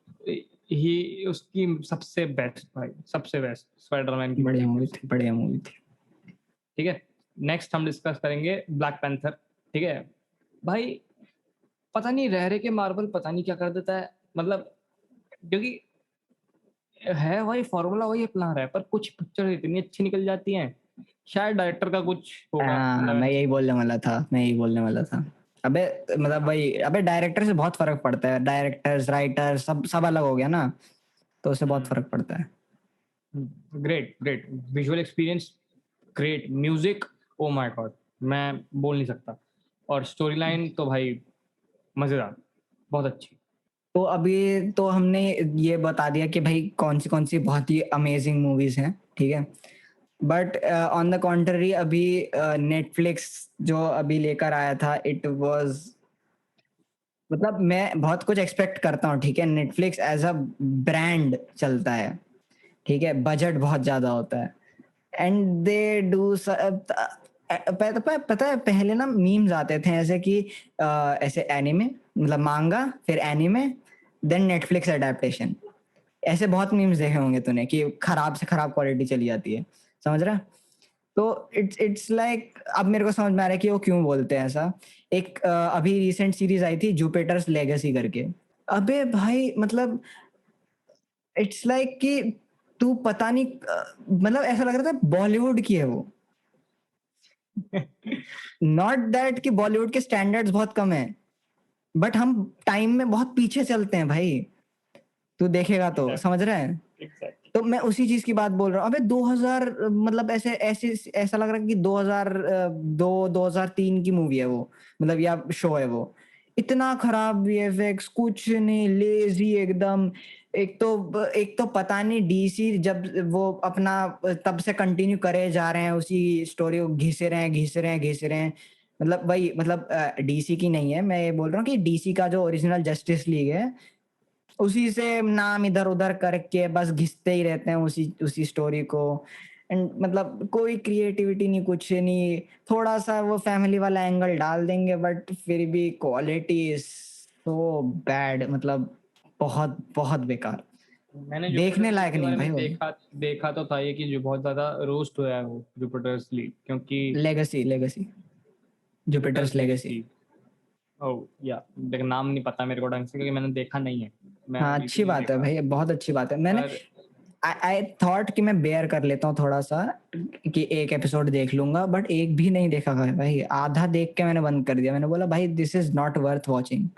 ही उसकी सबसे बेस्ट भाई, सबसे बेस्ट स्पाइडरमैन की बढ़िया मूवी थी मूवी उसकी, थी, बढ़िया मूवी थी। ठीक है। नेक्स्ट हम डिस्कस करेंगे ब्लैक पैंथर, ठीक है। भाई पता नहीं रह रहे के मार्वल पता नहीं क्या कर देता है, मतलब क्योंकि है वही फॉर्मूला, वही अपना रहा है, पर कुछ पिक्चर इतनी अच्छी निकल जाती हैं, शायद डायरेक्टर का कुछ होगा, हाँ मतलब मैं ऐसा यही सीन बोलने होगा। वाला था, मैं यही बोलने वाला था। अबे मतलब हाँ, वही, अबे डायरेक्टर से बहुत फर्क पड़ता है, डायरेक्टर्स राइटर्स सब सब अलग हो गया ना, तो उससे बहुत हम्म, फर्क पड़ता है। Great great visual experience, great music, oh my God, मैं बोल नहीं सकता। और स्टोरी लाइन तो भाई मजेदार, बहुत अच्छी। तो अभी तो हमने ये बता दिया कि भाई कौन सी बहुत ही अमेजिंग मूवीज हैं, ठीक है। बट ऑन द कॉन्ट्ररी अभी नेटफ्लिक्स जो अभी लेकर आया था, इट वाज, मतलब मैं बहुत कुछ एक्सपेक्ट करता हूँ, ठीक है। नेटफ्लिक्स एज अ ब्रांड चलता है, ठीक है, बजट बहुत ज्यादा होता है, एंड दे डू पता है पहले ना मीम्स आते थे ऐसे कि ऐसे एनिमे, मतलब मांगा, फिर एनिमे, देन नेटफ्लिक्स एडेप्टेशन। ऐसे बहुत मीम्स देखे होंगे तूने कि खराब से खराब क्वालिटी चली जाती है, समझ रहा है? तो इट्स लाइक अब मेरे को समझ में आ रहा है कि वो क्यों बोलते हैं ऐसा। एक अभी रिसेंट सीरीज आई थी जुपिटर्स लेगेसी करके। अबे भाई मतलब इट्स लाइक कि तू पता नहीं मतलब ऐसा लग रहा था बॉलीवुड की है वो। नॉट दैट कि बॉलीवुड के स्टैंडर्ड्स बहुत कम है, बट हम टाइम में बहुत पीछे चलते हैं भाई। तू देखेगा तो समझ रहा है। एग्जैक्टली। तो मैं उसी चीज की बात बोल रहा हूँ। अबे 2000 मतलब ऐसे ऐसे ऐसा लग रहा है कि 2002 2003 की मूवी है वो, मतलब या शो है वो। इतना खराब वीएफएक्स, कुछ नहीं, लेजी एकदम। एक तो पता नहीं डीसी जब वो अपना तब से कंटिन्यू करे जा रहे हैं उसी स्टोरी को, घिसे रहे हैं घिसे रहे हैं घिसे रहे हैं। मतलब वही, मतलब डीसी की नहीं है, मैं ये बोल रहा हूँ कि डीसी का जो ओरिजिनल जस्टिस लीग है, उसी से नाम इधर उधर करके बस घिसते ही रहते हैं उसी उसी स्टोरी को। एंड मतलब कोई क्रिएटिविटी नहीं, कुछ नहीं। थोड़ा सा वो फैमिली वाला एंगल डाल देंगे, बट फिर भी क्वालिटी इज सो बैड, मतलब बहुत बहुत बेकार, मैंने देखने जुपिटर्स लीग लायक के नहीं बारे भाई में वो। देखा देखा तो था ये कि जो बहुत ज्यादा रोस्ट हुआ है वो जुपिटर्स लीग, क्योंकि legacy, legacy, Jupiter's Jupiter's legacy. Legacy. Oh yeah, देख नाम नहीं पता मेरे को ढंग से क्योंकि मैंने देखा नहीं है, मैंने हाँ बिल्कुल अच्छी नहीं बात है देखा। भाई, बहुत अच्छी बात है। मैंने पर आई थॉट कि मैं बेयर कर लेता हूँ थोड़ा सा, कि एक एपिसोड देख लूंगा, बट एक भी नहीं देखा भाई। आधा देख के मैंने बंद कर दिया, मैंने बोला भाई this is not worth watching.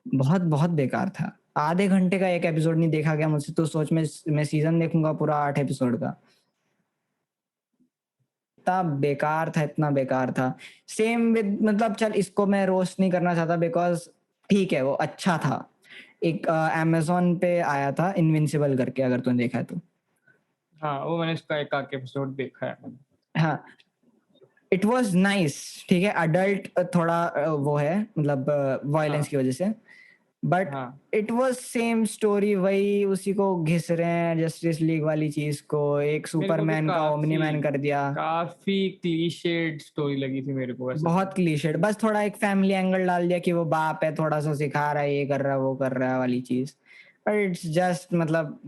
बहुत बहुत बेकार था। आधे घंटे का एक एपिसोड नहीं देखा गया मुझसे, तो सोच मैं सीजन देखूंगा पूरा 8 एपिसोड का। इतना बेकार था, इतना बेकार था। सेम विद, मतलब चल इसको मैं रोस्ट नहीं करना चाहता बिकॉज ठीक है वो अच्छा था। एक अमेजोन पे आया था इनविंसिबल करके, अगर तूने देखा है तो। हाँ, वो मैंने इसका एक आध एपिसोड देखा है मैंने। हाँ, इट वाज नाइस, ठीक है। अडल्ट थोड़ा वो है, मतलब वायलेंस हाँ की वजह से, बट हाँ, इट वाज सेम स्टोरी, वही उसी को घिस रहे हैं जस्टिस लीग वाली चीज को, एक मेरे को भी सुपरमैन का ओमनी मैन कर दिया। काफी क्लीशेड स्टोरी लगी थी मेरे को वैसे तो। बहुत क्लीशेड, बस थोड़ा एक फैमिली एंगल डाल दिया कि वो बाप है, थोड़ा सा सिखा रहा है, ये कर रहा है वो कर रहा है वाली चीज। बट इट्स जस्ट मतलब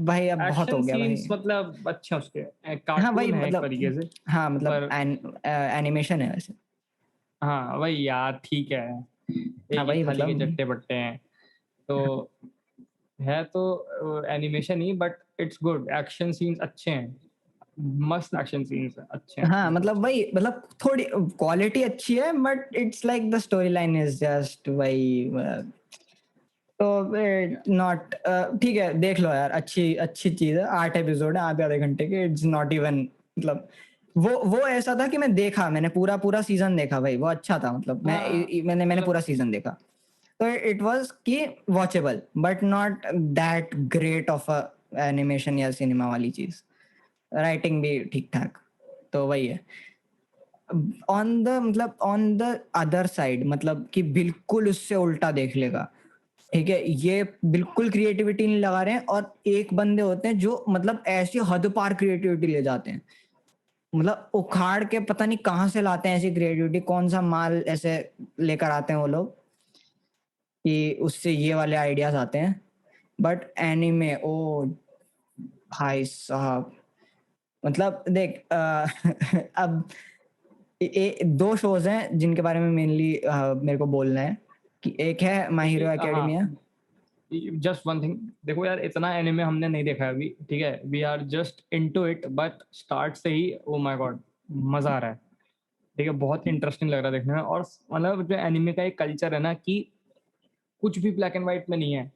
भाई अब बहुत एक्शन हो गया भाई। सीन्स मतलब अच्छे हैं उसके, हाँ भाई कार्टून है एक मतलब, तरीके से। हाँ मतलब पर एनिमेशन है वैसे। हाँ वही यार, ठीक है, हाँ एक ही भाई थाली के मतलब, चट्टे बट्टे हैं तो। है तो animation he, but it's good, action scenes अच्छे हैं, मस्त एक्शन सीन्स अच्छे हैं, हाँ बहुत मतलब अच्छे। वही, मतलब थोड़ी क्वालिटी अच्छी है, but it's like the story line is just वही तो नॉट, ठीक है देख लो यार, अच्छी अच्छी चीज है। 8 एपिसोड है, आधे आधे घंटे के, इट्स नॉट इवन, मतलब वो ऐसा था कि मैं देखा, मैंने पूरा पूरा सीजन देखा भाई, वो अच्छा था। मतलब हाँ मैंने मतलब पूरा सीजन देखा, तो इट वाज कि watchable, but not that great of a animation या सिनेमा वाली चीज। राइटिंग भी ठीक ठाक, तो वही है। ऑन द मतलब ऑन द अदर साइड, मतलब कि बिल्कुल उससे उल्टा देख लेगा, ठीक है। ये बिल्कुल क्रिएटिविटी नहीं लगा रहे हैं, और एक बंदे होते हैं जो मतलब ऐसी हद पार क्रिएटिविटी ले जाते हैं, मतलब उखाड़ के पता नहीं कहाँ से लाते हैं ऐसी क्रिएटिविटी, कौन सा माल ऐसे लेकर आते हैं वो लोग कि उससे ये वाले आइडियाज आते हैं। बट एनीमे, ओ भाई साहब, मतलब देख अब दो शोज हैं जिनके बारे में मेनली मेरे को बोलना है, कि एक है माय हीरो एकेडमिया। हाँ, जस्ट वन थिंग, देखो यार इतना एनिमे हमने नहीं देखा है अभी, ठीक है, we are just into it, but start से ही ओ माय गॉड मजा आ रहा है, ठीक है, बहुत इंटरेस्टिंग लग रहा है देखने में। और मतलब जो एनिमे का एक कल्चर है ना कि कुछ भी ब्लैक एंड व्हाइट में नहीं है,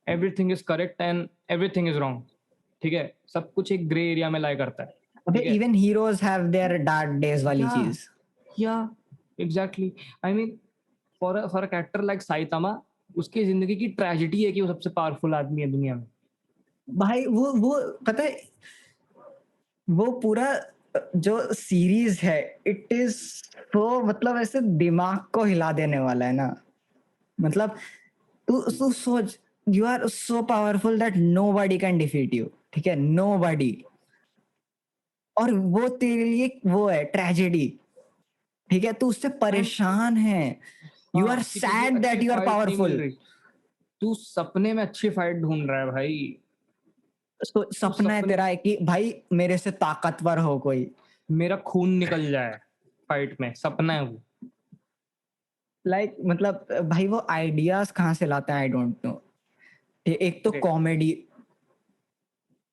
everything is correct and everything is wrong, ठीक है, सब कुछ एक ग्रे एरिया में लाई करता है, अबे ठीक है। Even heroes have their dark days वाली या चीज। या exactly, I mean for a character like Saitama, उसकी जिंदगी की ट्रेजेडी है कि वो सबसे पावरफुल आदमी है दुनिया में। भाई वो पता है, वो पूरा जो सीरीज है, इट इज तो मतलब ऐसे दिमाग को हिला देने वाला है ना। मतलब तू सोच, you are so powerful that nobody can defeat you, ठीक है, नोबडी। और वो तेरे लिए वो है ट्रेजेडी, ठीक है, तू उससे परेशान है, यू आर हाँ, कि तुझे सैड अच्छी दैट यू आर फाइट नहीं मिल पावरफुल। रही, तू सपने में अच्छी फाइट ढूंढ रहा है भाई, तो तू सपना है सपने, तेरा है कि भाई मेरे से ताकतवर हो कोई। मेरा खून निकल जाए फाइट में, सपना है वो। लाइक मतलब भाई वो आइडियाज कहाँ से लाते हैं, आई डोंट नो। एक तो Great. कॉमेडी,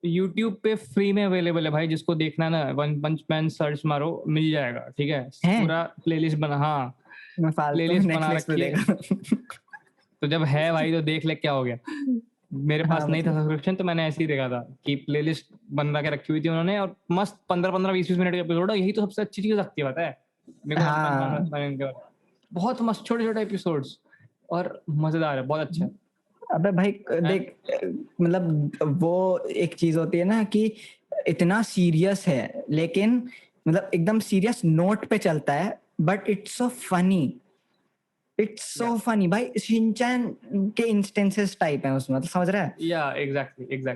यूट्यूब पे फ्री में अवेलेबल है भाई, जिसको देखना है ना, वन पंच मैन सर्च मारो मिल जाएगा, ठीक है, है। पूरा प्लेलिस्ट बना, हाँ मैं फालतू में प्लेलिस्ट बना नेटफ्लिक्स पे रखी है। देखा। तो जब है भाई तो देख ले, क्या हो गया। मेरे पास हाँ नहीं था मतलब सब्सक्रिप्शन, तो मैंने ऐसे ही देखा था कि प्लेलिस्ट बना के रखी हुई थी उन्होंने, और मस्त 15-15 20-20 मिनट के एपिसोड है, यही तो सबसे अच्छी चीज लगती है, पता है मेरे को वन पंच हाँ। मैन के बाद। बहुत मस्त छोटे छोटे एपिसोड्स, और मजेदार है, बहुत अच्छा है। अबे भाई And देख, मतलब वो एक चीज होती है ना कि इतना सीरियस है लेकिन मतलब एकदम सीरियस नोट पे चलता है, but it's so funny, it's so yeah, funny भाई। शिनचैन के इंस्टेंसेस टाइप है उसमें, मतलब समझ रहा है। yeah, exactly. It's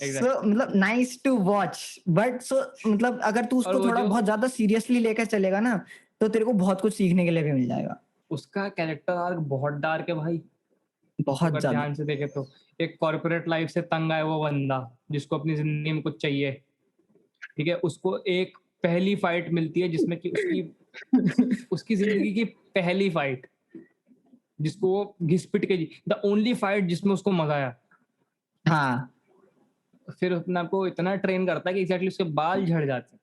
Exactly. मतलब nice to watch, but so मतलब अगर तू और उसको वो थोड़ा जो बहुत ज्यादा सीरियसली लेकर चलेगा ना, तो तेरे को बहुत कुछ सीखने के लिए भी मिल जाएगा। उसका कैरेक्टर आर्क बहुत डार्क है भाई, बहुत अगर ज्यादा। ध्यान से देखे तो। एक कॉर्पोरेट लाइफ से तंग आया वो बंदा, जिसको अपनी जिंदगी में कुछ चाहिए, ठीक है, उसको एक पहली फाइट मिलती है जिसमें कि उसकी उसकी जिंदगी की पहली फाइट, जिसको वो घिस पिट के, द ओनली फाइट जिसमें उसको मजा आया। हाँ, फिर अपने आप को इतना ट्रेन करता है कि एग्जैक्टली उसके बाल झड़ जाते हैं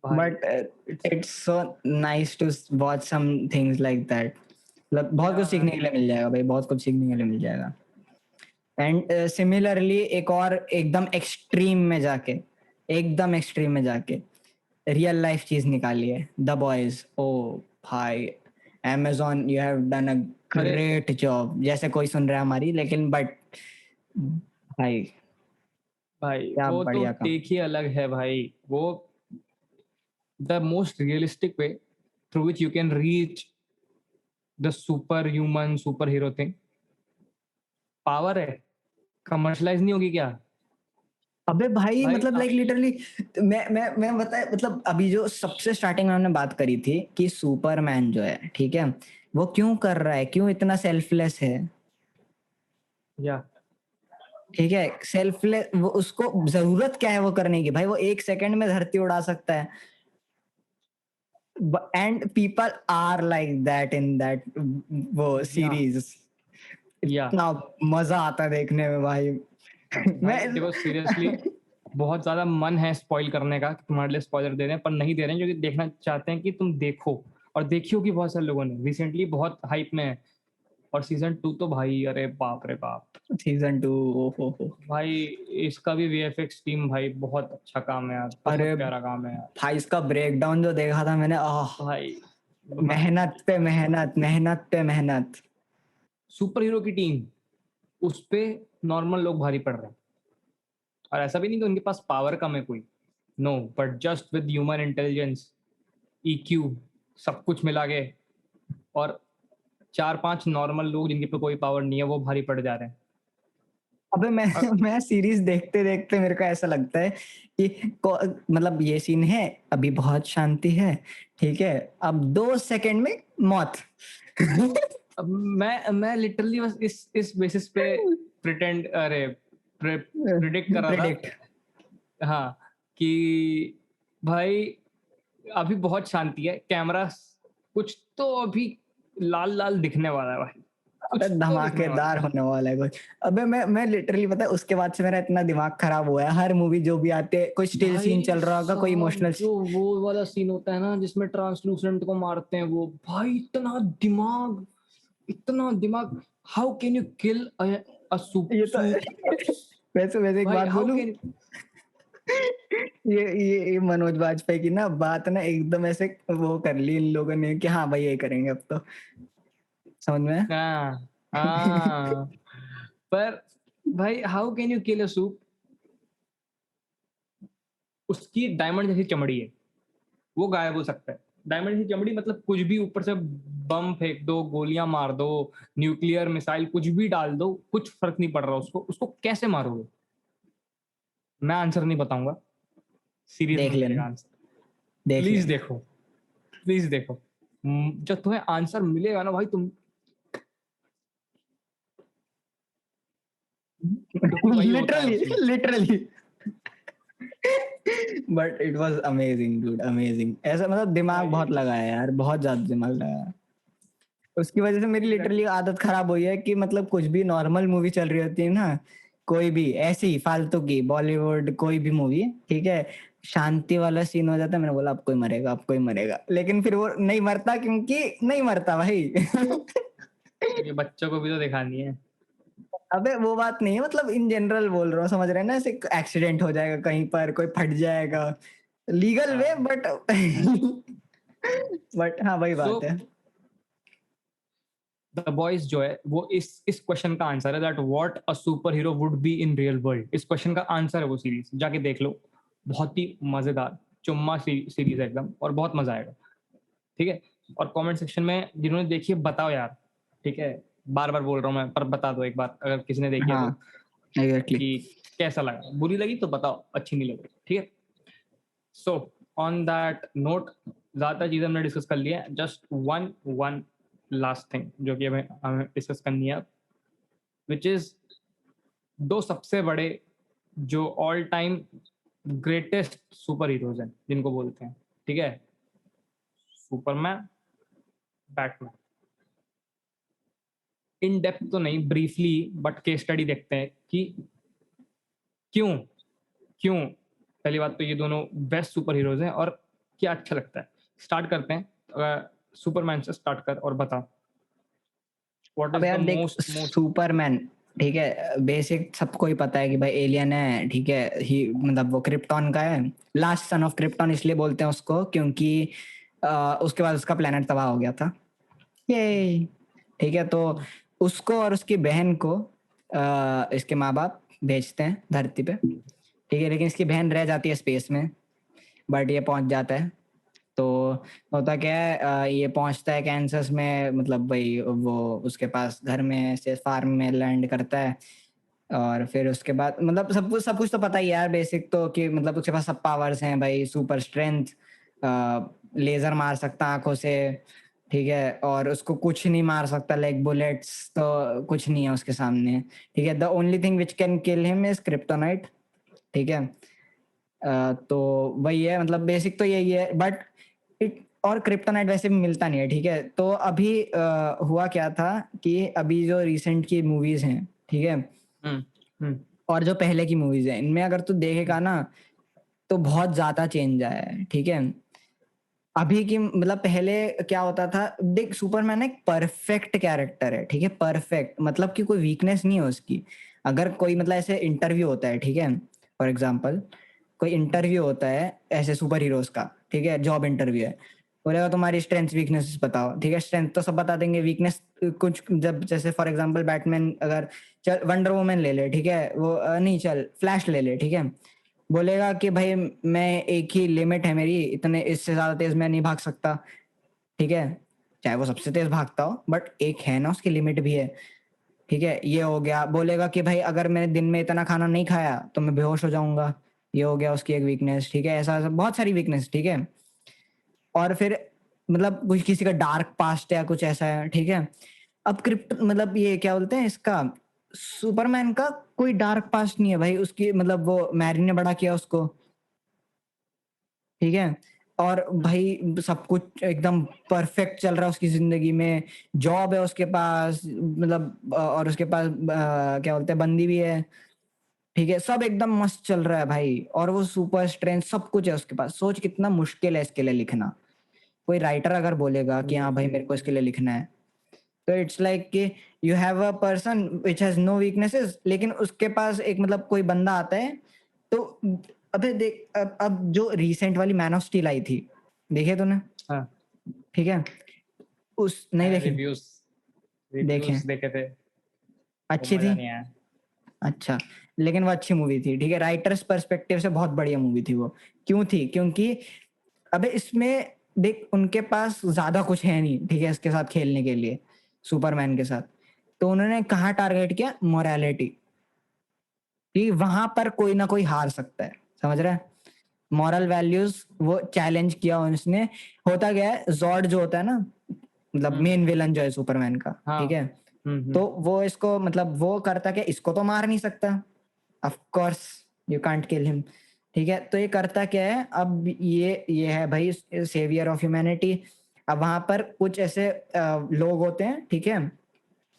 भाई। But it's it's so nice to watch some things like that. मतलब बहुत या कुछ सीखने मैन, के लिए मिल जाएगा भाई, बहुत कुछ सीखने के लिए मिल जाएगा। एंड सिमिलरली एक और एकदम एक्सट्रीम में जाके, एकदम एक्सट्रीम में जाके रियल लाइफ चीज निकाली है, द बॉयज। ओ भाई, amazon you have done a अरे ग्रेट जॉब। जैसे कोई सुन रहा है हमारी, लेकिन बट भाई भाई क्या वो तो बढ़िया काम। टेक ही अलग है भाई, वो the most realistic way through which you can reach the super human super hero thing. Power है, कमर्शलाइज नहीं होगी क्या अबे भाई भाई। मतलब लाइक लिटरली, मैं बताए, मतलब अभी जो सबसे स्टार्टिंग में हमने बात करी थी कि सुपरमैन जो है, ठीक है, वो क्यों कर रहा है, क्यों इतना सेल्फलेस है, या ठीक है, सेल्फलेस। वो उसको जरूरत क्या है वो करने की, भाई वो एक सेकंड में धरती उड़ा सकता है। And people are like that in that वो या सीरीज। या इतना मजा आता है देखने में भाई। मैं भाई देखो सीरियसली, बहुत ज्यादा मन है स्पॉइल करने का कि तुम्हारे लिए स्पॉइलर दे रहे हैं, पर नहीं दे रहे हैं, क्योंकि देखना चाहते हैं कि तुम देखो, और देखियो कि बहुत सारे लोगों ने रिसेंटली बहुत हाइप में है। और सीजन 2 तो भाई, अरे बाप रे बाप सीजन 2, ओहो। भाई, इसका भी वीएफएक्स टीम भाई बहुत अच्छा काम है यार, अरे बहुत प्यारा काम है यार भाई इसका ब्रेकडाउन जो देखा था मैंने, आह, भाई। भाई मेहनत पे मेहनत, मेहनत पे मेहनत। सुपर हीरो की टीम, उस पे नॉर्मल लोग भारी पड़ रहे हैं, और ऐसा भी नहीं कि उनके पास पावर कम है कोई, no, but just with human intelligence, EQ, सब कुछ मिला के, और 4-5 नॉर्मल लोग जिनके पे कोई पावर नहीं है वो भारी पड़ जा रहे हैं। अबे मैं और मैं सीरीज देखते देखते मेरे को ऐसा लगता है कि मतलब ये सीन है, अभी बहुत शांति है, ठीक है, अब 2 सेकंड में मौत। अब मैं लिटरली बस इस बेसिस पे प्रिटेंड, अरे प्रिडिक्ट कर रहा प्रेडिक्ट। था, हाँ, कि भाई अभी बहुत शांति है, कैमरा कुछ तो अभी लाल लाल दिखने वाला है भाई, अबे कुछ तो दिखने वाला धमाकेदार है होने वाला है कुछ। अबे मैं लिटरली पता है उसके बाद से मेरा इतना दिमाग खराब हुआ है, हर मूवी जो भी आते है, कोई स्टिल सीन भाई चल रहा होगा, कोई साहब। इमोशनल। जो वो वाला सीन होता है ना जिसमें ट्रांसलूसेंट को मारते हैं, वो भाई इतना दिमाग, इतना दिमाग, हाउ कैन यू किल अ ये तो सुपर वैसे वैसे एक भाई बात हाउ बोलूं, कैन ये मनोज वाजपेयी की ना बात ना एकदम ऐसे वो कर ली इन लोगों ने कि हाँ भाई ये करेंगे अब तो, समझ में आया? हाँ हाँ पर भाई how can you kill a soup उसकी डायमंड जैसी चमड़ी है वो गायब हो सकता है डायमंड जैसी चमड़ी मतलब कुछ भी ऊपर से बम फेंक दो गोलियां मार दो न्यूक्लियर मिसाइल कुछ भी डाल दो कुछ फर्क नहीं पड़ रहा उसको उसको कैसे मारोगे मैं आंसर नहीं बताऊंगा सीरीज देख में लेना, मिलेगा आंसर देख प्लीज लेना। देखो प्लीज देखो जब तुम्हें आंसर मिलेगा ना भाई तुम क्योंकि वही होता है लिटरली उसमें literally. But it was amazing dude, amazing. ऐसा मतलब दिमाग भाई बहुत लगाया यार, बहुत ज्यादा दिमाग लगाया। उसकी वजह से मेरी एग्जैक्ट लिटरली आदत खराब हुई है कि मतलब कुछ भी नॉर्मल मूवी चल रही होती है ना, कोई भी ऐसी फालतू की बॉलीवुड कोई भी मूवी, ठीक है, शांति वाला सीन हो जाता है, मैंने बोला अब कोई मरेगा, अब कोई मरेगा, लेकिन फिर वो नहीं मरता क्योंकि नहीं मरता भाई। ये बच्चों को भी तो दिखानी है अबे वो बात नहीं है, मतलब इन जनरल बोल रहा हूँ, समझ रहे हैं ना, ऐसे एक्सीडेंट हो जाएगा कहीं पर, कोई फट जाएगा, लीगल वे, हाँ बट बट हाँ वही सो बात है। द बॉयज जो है वो इस क्वेश्चन का आंसर है that what a super hero would be in real world इस क्वेश्चन का आंसर है वो सीरीज जाके देख लो बहुत ही मजेदार चुम्मा सीरीज है एकदम और बहुत मजा आएगा ठीक है और कमेंट सेक्शन में जिन्होंने देखी है बताओ यार ठीक है बार बार बोल रहा हूँ मैं पर बता दो एक बार अगर किसी ने देखी है हाँ तो एग्जैक्टली। कि कैसा लगा बुरी लगी तो बताओ अच्छी नहीं लगी ठीक है सो ऑन दैट नोट ज्यादा चीजें हमने डिस्कस कर लिया है just one one last thing जो कि हमें हमें डिस्कस करनी है विच इज दो सबसे बड़े जो all time greatest super heroes हैं जिनको बोलते हैं ठीक है सुपरमैन बैटमैन इन डेप्थ तो नहीं ब्रीफली बट केस स्टडी देखते हैं कि क्यों क्यों पहली बात तो ये दोनों बेस्ट सुपर हीरोज हैं और क्या अच्छा लगता है स्टार्ट करते हैं सुपरमैन से स्टार्ट कर और बता व्हाट अब इज द यार देख, मोस्ट सुपरमैन, ठीक है, बेसिक सबको ही पता है कि भाई एलियन है, ठीक है, ही मतलब वो क्रिप्टॉन का है, लास्ट सन ऑफ क्रिप्टॉन इसलिए बोलते हैं उसको क्योंकि उसके बाद उसका प्लेनेट तबाह हो गया था, ये, ठीक है, तो उसको और उसकी बहन को इसके माँ बाप भेजते हैं धरती पे, ठीक है, लेकिन इसकी बहन रह जाती है स्पेस में, बट ये पहुंच जाता है। तो होता क्या है, ये पहुंचता है कैंसस में, मतलब भाई वो उसके पास घर में से फार्म में लैंड करता है, और फिर उसके बाद मतलब सब कुछ तो पता ही है यार, बेसिक तो कि मतलब उसके पास सब पावर्स हैं भाई, सुपर स्ट्रेंथ, लेजर मार सकता आंखों से, ठीक है, और उसको कुछ नहीं मार सकता, लाइक बुलेट्स तो कुछ नहीं है उसके सामने, ठीक है, the only thing which can kill him is kryptonite, ठीक है। तो वही है, मतलब बेसिक तो यही है, बट इट और क्रिप्टोनाइट वैसे भी मिलता नहीं है, ठीक है, तो अभी हुआ क्या था कि अभी जो रिसेंट की मूवीज हैं, ठीक है, हम्म हम्म और जो पहले की मूवीज हैं, इनमें अगर तू देखेगा ना तो बहुत ज्यादा चेंज आया है, ठीक है। अभी की मतलब पहले क्या होता था, देख सुपरमैन एक परफेक्ट कैरेक्टर है, ठीक है, परफेक्ट मतलब कि कोई वीकनेस नहीं है उसकी। अगर कोई मतलब ऐसे इंटरव्यू होता है, ठीक है, फॉर एग्जांपल कोई इंटरव्यू होता है ऐसे सुपर हीरोज का, ठीक है, जॉब इंटरव्यू है, बोलेगा तुम्हारी स्ट्रेंथ वीकनेस बताओ, ठीक है, स्ट्रेंथ तो सब बता देंगे, वीकनेस कुछ जब जैसे फॉर एग्जांपल बैटमैन, अगर चल वंडर वुमन ले ले, ठीक है, वो नहीं चल फ्लैश ले ले, ठीक है, बोलेगा कि भाई मैं एक ही लिमिट है मेरी, इतने इससे ज्यादा तेज मैं नहीं भाग सकता, ठीक है, चाहे वो सबसे तेज भागता हो, बट एक है ना उसकी लिमिट भी है, ठीक है, ये हो गया। बोलेगा कि भाई अगर मैंने दिन में इतना खाना नहीं खाया तो मैं बेहोश हो जाऊंगा, ये हो गया उसकी एक वीकनेस, ठीक है, ऐसा ऐसा बहुत सारी वीकनेस, ठीक है। और फिर मतलब कुछ किसी का डार्क पास्ट या कुछ ऐसा है, ठीक है। अब क्रिप्ट मतलब ये क्या बोलते हैं इसका, सुपरमैन का कोई डार्क पास्ट नहीं है भाई, उसकी मतलब वो मैरी ने बड़ा किया उसको, ठीक है, और भाई सब कुछ एकदम परफेक्ट चल रहा है उसकी जिंदगी में, जॉब है उसके पास, मतलब और उसके पास क्या बोलते हैं बंदी भी है, ठीक है, सब एकदम मस्त चल रहा है भाई, और वो सुपर स्ट्रेंथ सब कुछ है उसके पास। सोच कितना मुश्किल है इसके लिए लिखना, कोई राइटर अगर बोलेगा कि हाँ भाई मेरे को इसके लिए लिखना है, तो इट्स लाइक कि you have a person which has no weaknesses, लेकिन उसके पास एक मतलब कोई बंदा आता है तो अबे देख, अब जो रिसेंट वाली मैन ऑफ स्टील आई थी, देखिए तूने? हाँ, ठीक है, उस नहीं देखी? रिव्यूज देखें, रिव्यूज देखे थे, वो अच्छी थी। मजा नहीं आया। अच्छा, लेकिन वो अच्छी मूवी थी, ठीक है, राइटर्स पर्सपेक्टिव से बहुत बढ़िया मूवी थी वो। क्यों थी? क्योंकि अबे इसमें देख, उनके पास ज्यादा कुछ है नहीं, ठीक है, इसके साथ खेलने के लिए, सुपरमैन के साथ। तो उन्होंने कहाँ टारगेट किया? मोरालिटी, कि वहां पर कोई ना कोई हार सकता है, समझ रहा है? मॉरल वैल्यूज वो चैलेंज किया उसने। होता क्या है, जॉर्ड जो होता है ना, मतलब हम्म, मेन विलन जो है सुपरमैन का, हाँ। ठीक है, हम्म। तो वो इसको मतलब वो करता क्या, इसको तो मार नहीं सकता, of course you can't kill him, ठीक है। तो ये करता क्या है, अब ये है भाई सेवियर ऑफ ह्यूमैनिटी। अब वहां पर कुछ ऐसे लोग होते हैं, ठीक है,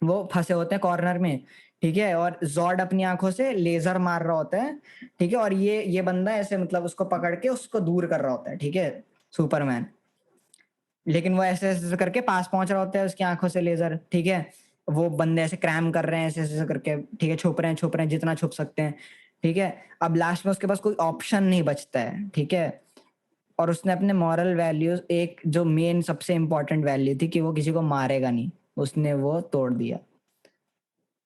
वो फंसे होते हैं कॉर्नर में, ठीक है, और जॉर्ड अपनी आंखों से लेजर मार रहा होता है, ठीक है, और ये बंदा ऐसे मतलब उसको पकड़ के उसको दूर कर रहा होता है, ठीक है, सुपरमैन। लेकिन वो ऐसे ऐसे करके पास पहुंच रहा होता है उसकी आंखों से लेजर, ठीक है। वो बंदे ऐसे क्रैम कर रहे हैं ऐसे ऐसे करके, ठीक है, छुप रहे हैं जितना छुप सकते हैं, ठीक है। अब लास्ट में उसके पास कोई ऑप्शन नहीं बचता है, ठीक है, और उसने अपने मॉरल वैल्यूज, एक जो मेन सबसे इंपॉर्टेंट वैल्यू थी कि वो किसी को मारेगा नहीं, उसने वो तोड़ दिया,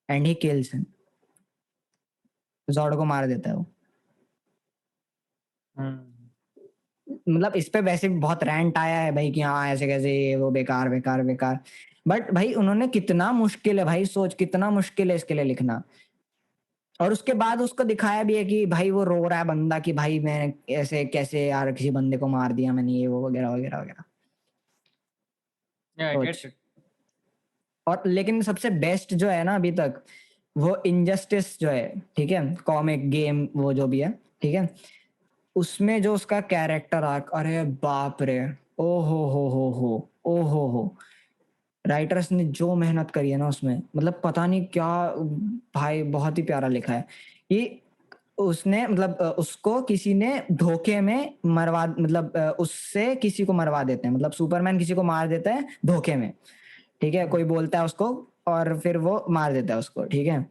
एंड ही किल्स हिम, जॉर्ड को मार देता है वो। हम्म। मतलब इस पे वैसे भी बहुत रैंट आया है भाई कि हाँ ऐसे कैसे, ये वो, बेकार बेकार बेकार। बट भाई उन्होंने, कितना मुश्किल है भाई, सोच कितना मुश्किल है इसके लिए लिखना। और उसके बाद उसको दिखाया भी है कि भाई वो रो रहा है बंदा कि भाई मैं ऐसे कैसे यार किसी बंदे को मार दिया मैंने, ये वो वगैरह वगैरह वगैरह। आई सोच। Get it. और लेकिन सबसे बेस्ट जो है ना अभी तक, वो इनजस्टिस जो है, ठीक है, कॉमिक गेम वो जो भी है, ठीक है, उसमें जो उसका कैरेक्टर आर्क, अरे बाप रे, ओ हो, ओ हो, राइटर्स ने जो मेहनत करी है ना उसमें, मतलब पता नहीं क्या, भाई बहुत ही प्यारा लिखा है। ये उसने मतलब उसको किसी ने धोखे में मरवा, मतलब उससे किसी को मरवा देते हैं, मतलब सुपरमैन किसी को मार देता है धोखे में, ठीक है, कोई बोलता है उसको और फिर वो मार देता है उसको, ठीक है।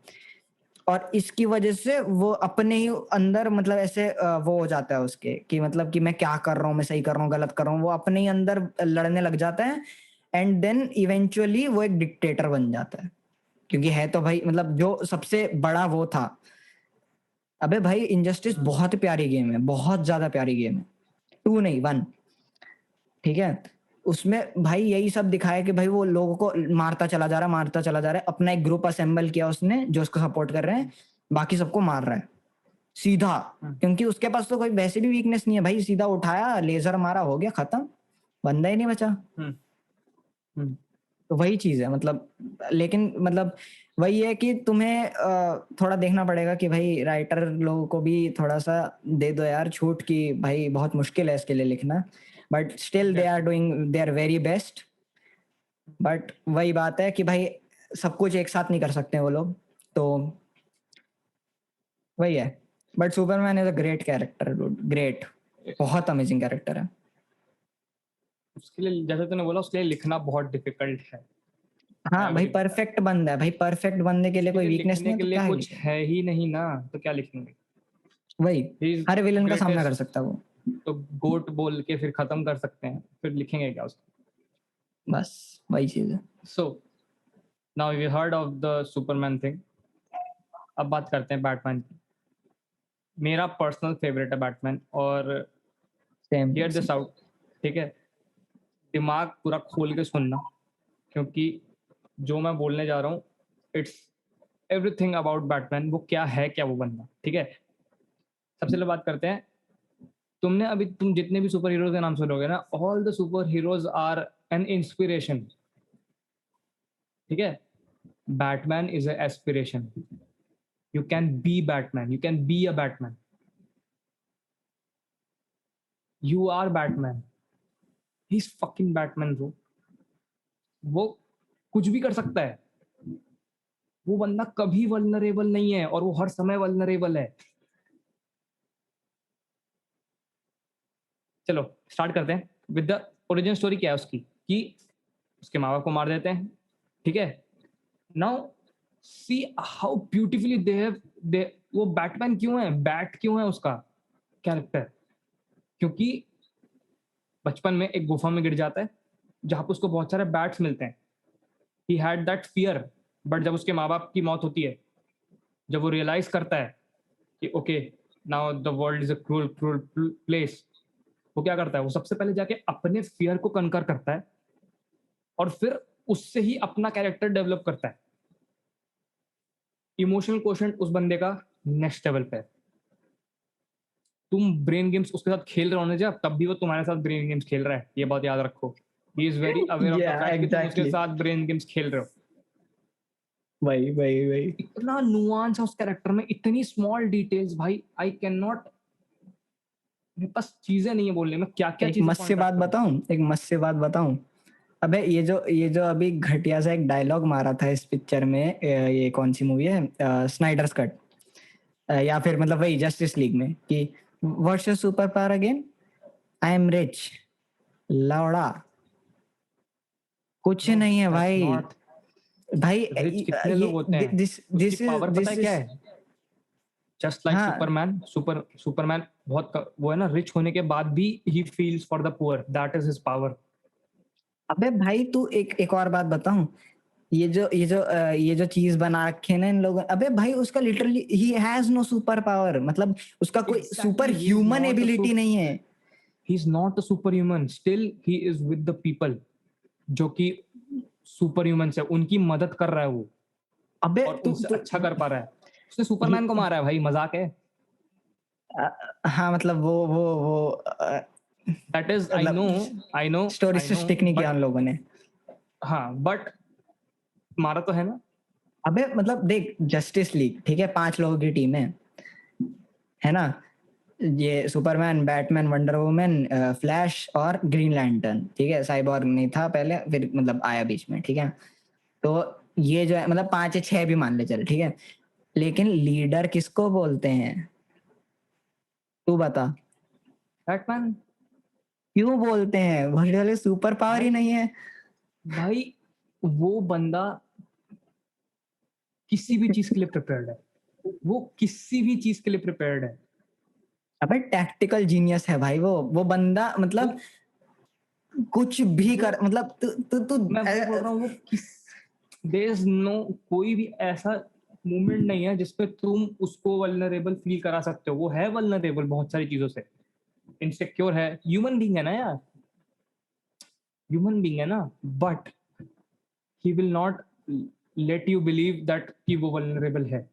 और इसकी वजह से वो अपने ही अंदर मतलब ऐसे वो हो जाता है उसके कि मतलब कि मैं क्या कर रहा हूँ, मैं सही कर रहा हूँ गलत कर रहा हूँ, वो अपने ही अंदर लड़ने लग जाता है। एंड देन इवेंचुअली वो एक डिक्टेटर बन जाता है, क्योंकि है तो भाई मतलब जो सबसे बड़ा वो था। अबे भाई इनजस्टिस हम्म। बहुत प्यारी गेम है, बहुत ज्यादा प्यारी गेम है, टू नहीं वन, ठीक है। उसमें भाई यही सब दिखाया कि भाई वो लोगों को मारता चला जा रहा है, मारता चला जा रहा है, अपना एक ग्रुप असेंबल किया उसने जो उसको सपोर्ट कर रहे हैं, बाकी सबको मार रहा है सीधा, हम्म। क्योंकि उसके पास तो कोई वैसे भी वीकनेस नहीं है भाई, सीधा उठाया लेजर मारा, हो गया खत्म, बंदा ही नहीं बचा। हम्म। हम्म। तो वही चीज है मतलब, लेकिन मतलब वही है कि तुम्हें थोड़ा देखना पड़ेगा कि भाई राइटर लोगों को भी थोड़ा सा दे दो यार छूट, की भाई बहुत मुश्किल है इसके लिए लिखना, but still they are exactly. Doing their very best. But वही बात है कि भाई सब कुछ एक साथ नहीं कर सकते वो लोग, तो वही है। But Superman is a great character, great, बहुत अमेजिंग कैरेक्टर है। उसके लिए जैसे तूने बोला, उसके लिए लिखना बहुत डिफिकल्ट है। आई हाँ भाई एग्री विद दैट। परफेक्ट बंदा है भाई, परफेक्ट बंदे के लिए उसके कोई लिए वीकनेस लिखने नहीं है के तो लिए क्या ही कुछ लिखेगा। है ही नहीं ना, तो क्या लिखेंगे? वही, ही इज हर विलन का सामना कर ग्रेटेस्ट। सकता है वो। तो गोट बोल के फिर खत्म कर सकते हैं, फिर लिखेंगे क्या उसको? बस वही चीज है। So now we heard of the Superman thing. अब बात करते हैं बैटमैन की। मेरा पर्सनल फेवरेट है बैटमैन। और same here same. This out, ठीक है? दिमाग पूरा खोल के सुनना, क्योंकि जो मैं बोलने जा रहा हूँ, इट्स एवरीथिंग अबाउट बैटमैन। वो क्या है, क्या वो बंदा, ठीक है? सबसे पहले बात करते हैं। तुमने अभी तुम जितने भी सुपर हीरोज के नाम सुनोगे ना, all the super heroes are an inspiration, ठीक है? Batman is a aspiration. You can be Batman, you can be a Batman, you are Batman. He is fucking Batman bro. वो कुछ भी कर सकता है। वो बंदा कभी वल्नरेबल नहीं है, और वो हर समय वल्नरेबल है। चलो स्टार्ट करते हैं विद द ओरिजिन स्टोरी। क्या है उसकी? कि उसके माँ बाप को मार देते हैं, ठीक है. Now see how beautifully they have they वो बैटमैन क्यों है, बैट क्यों है उसका कैरेक्टर, क्योंकि बचपन में एक गुफा में गिर जाता है जहां पे उसको बहुत सारे बैट्स मिलते हैं. He had that fear, but जब उसके माँ बाप की मौत होती है, जब वो रियलाइज करता है कि okay now the world is a cruel cruel place, वो क्या करता है, वो सबसे पहले जाके अपने फियर को कनकर करता है और फिर उससे ही अपना कैरेक्टर डेवलप करता है. इमोशनल क्वोशंट उस बंदे का नेक्स्ट लेवल पे है. तुम ब्रेन गेम्स उसके साथ खेल रहे हो ना जब, तब भी वो तुम्हारे साथ ब्रेन गेम्स खेल रहा है, ये बात याद रखो. He is very aware of the Yeah, fact कि तुम उसके exactly. साथ ब्रेन गेम्स खेल रहे हो. वही इतना नुआंस है उस कैरेक्टर में, इतनी स्मॉल डिटेल्स भाई, आई कैन नॉट, मेरे पास चीजें नहीं है बोलने में, क्या क्या एक चीजें मस्त से पॉइंट आउट बात करूं. बताऊं, एक मस्त से बात बताऊं. अबे ये जो अभी घटिया सा एक डायलॉग मारा था इस पिक्चर में, ये कौन सी मूवी है, स्नाइडर्स कट, या फिर मतलब वही जस्टिस लीग में, कि what's your super power again, I am rich, लौड़ा, कुछ नो नहीं है दैट्स भाई. नॉट. भाई रिच कितने ये लोग होते हैं, दिस उसकी दिस इज पावर पता दिस है क्या इज है, जस्ट लाइक हाँ. सुपरमैन. सुपरमैन वो है ना, रिच होने के बाद भी he feels for the poor, that is his power. अबे भाई तू एक एक और बात बताऊं, ये जो चीज बना रखे हैं ना इन लोगों, अबे भाई उसका literally he has no super power, मतलब उसका कोई super exactly, he is human not ability नहीं है. He is not a super human, still he is with the people जो कि सुपर ह्यूमंस है, उनकी मदद कर रहा है वो, अबे और तू उनसे तू अच्छा कर पा रहा है. उसने ये- सुपरमैन को मारा है भाई, मजाक है. हाँ मतलब वो दैट इज, आई मतलब know, I know, story I say no, stick नहीं किया बट उन लोगों ने. हाँ, बट मारा तो है ना. अबे मतलब देख, जस्टिस लीग ठीक है, 5 लोगों की टीम है ना, ये Superman, Batman, wonder woman, flash और ग्रीन लैंटर्न, ठीक है, साइबॉर्ग नहीं था पहले, फिर मतलब आया बीच में, ठीक है. तो ये जो है मतलब 5 या 6 भी मान ले चल, ठीक है. लेकिन लीडर किसको बोलते हैं, तू बता. बैटमैन. क्यों बोलते हैं, वाले सुपर पावर ही भाई नहीं है. भाई वो बंदा किसी भी चीज के लिए प्रिपेयर्ड है, वो किसी भी चीज के लिए प्रिपेयर्ड है. अबे टैक्टिकल जीनियस है भाई वो बंदा, वो मतलब कुछ भी वो कर, मतलब तू तू तू मैं वही बोल रहा हूँ, वो किस, देयर इज नो, कोई भी ऐसा मोमेंट नहीं है जिसपे तुम उसको वल्नरेबल फील करा सकते हो. वो है वल्नरेबल बहुत सारी चीजों से, इनसिक्योर है, ह्यूमन बीइंग है ना यार, ह्यूमन बीइंग है ना, but he will not let you believe that कि वो वल्नरेबल है.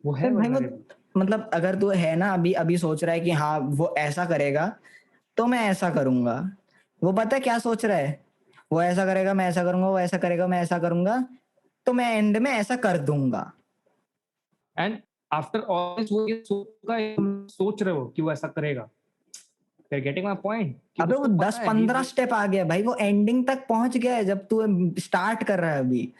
वो है भाई वो वल्नरेबल. मतलब अगर तू है ना, अभी अभी सोच रहा है कि हाँ वो ऐसा करेगा तो मैं ऐसा करूंगा, वो पता है क्या सोच रहा है, वो ऐसा करेगा मैं ऐसा करूंगा, वो ऐसा करेगा मैं ऐसा करूंगा, तो मैं एंड में ऐसा कर दूंगा. एंड आफ्टर ऑल वो ये सोच रहे हो कि वो ऐसा करेगा. गेटिंग माय पॉइंट, कि अबे वो उसको दस पता है ही. पंद्रह स्टेप आ गया भाई, वो एंडिंग तक पहुंच गया है जब तू स्टार्ट कर रहा है अभी.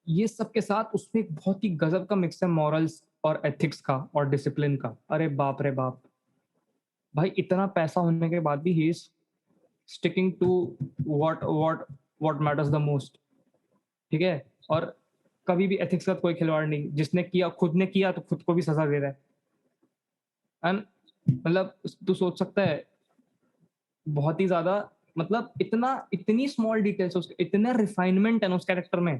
ये सब के साथ उसमें एक बहुत ही गजब का मिक्स है, मॉरल्स और एथिक्स का और डिसिप्लिन का. अरे बाप रे बाप भाई, इतना पैसा होने के बाद भी he is sticking to what matters the most. ठीक है, और कभी भी एथिक्स का कोई खिलवाड़ नहीं, जिसने किया खुद ने किया तो खुद को भी सजा दे रहा है. एंड मतलब तू सोच सकता है, बहुत ही ज्यादा, मतलब इतना, इतनी स्मॉल डिटेल्स, उसके इतना रिफाइनमेंट है ना उस कैरेक्टर में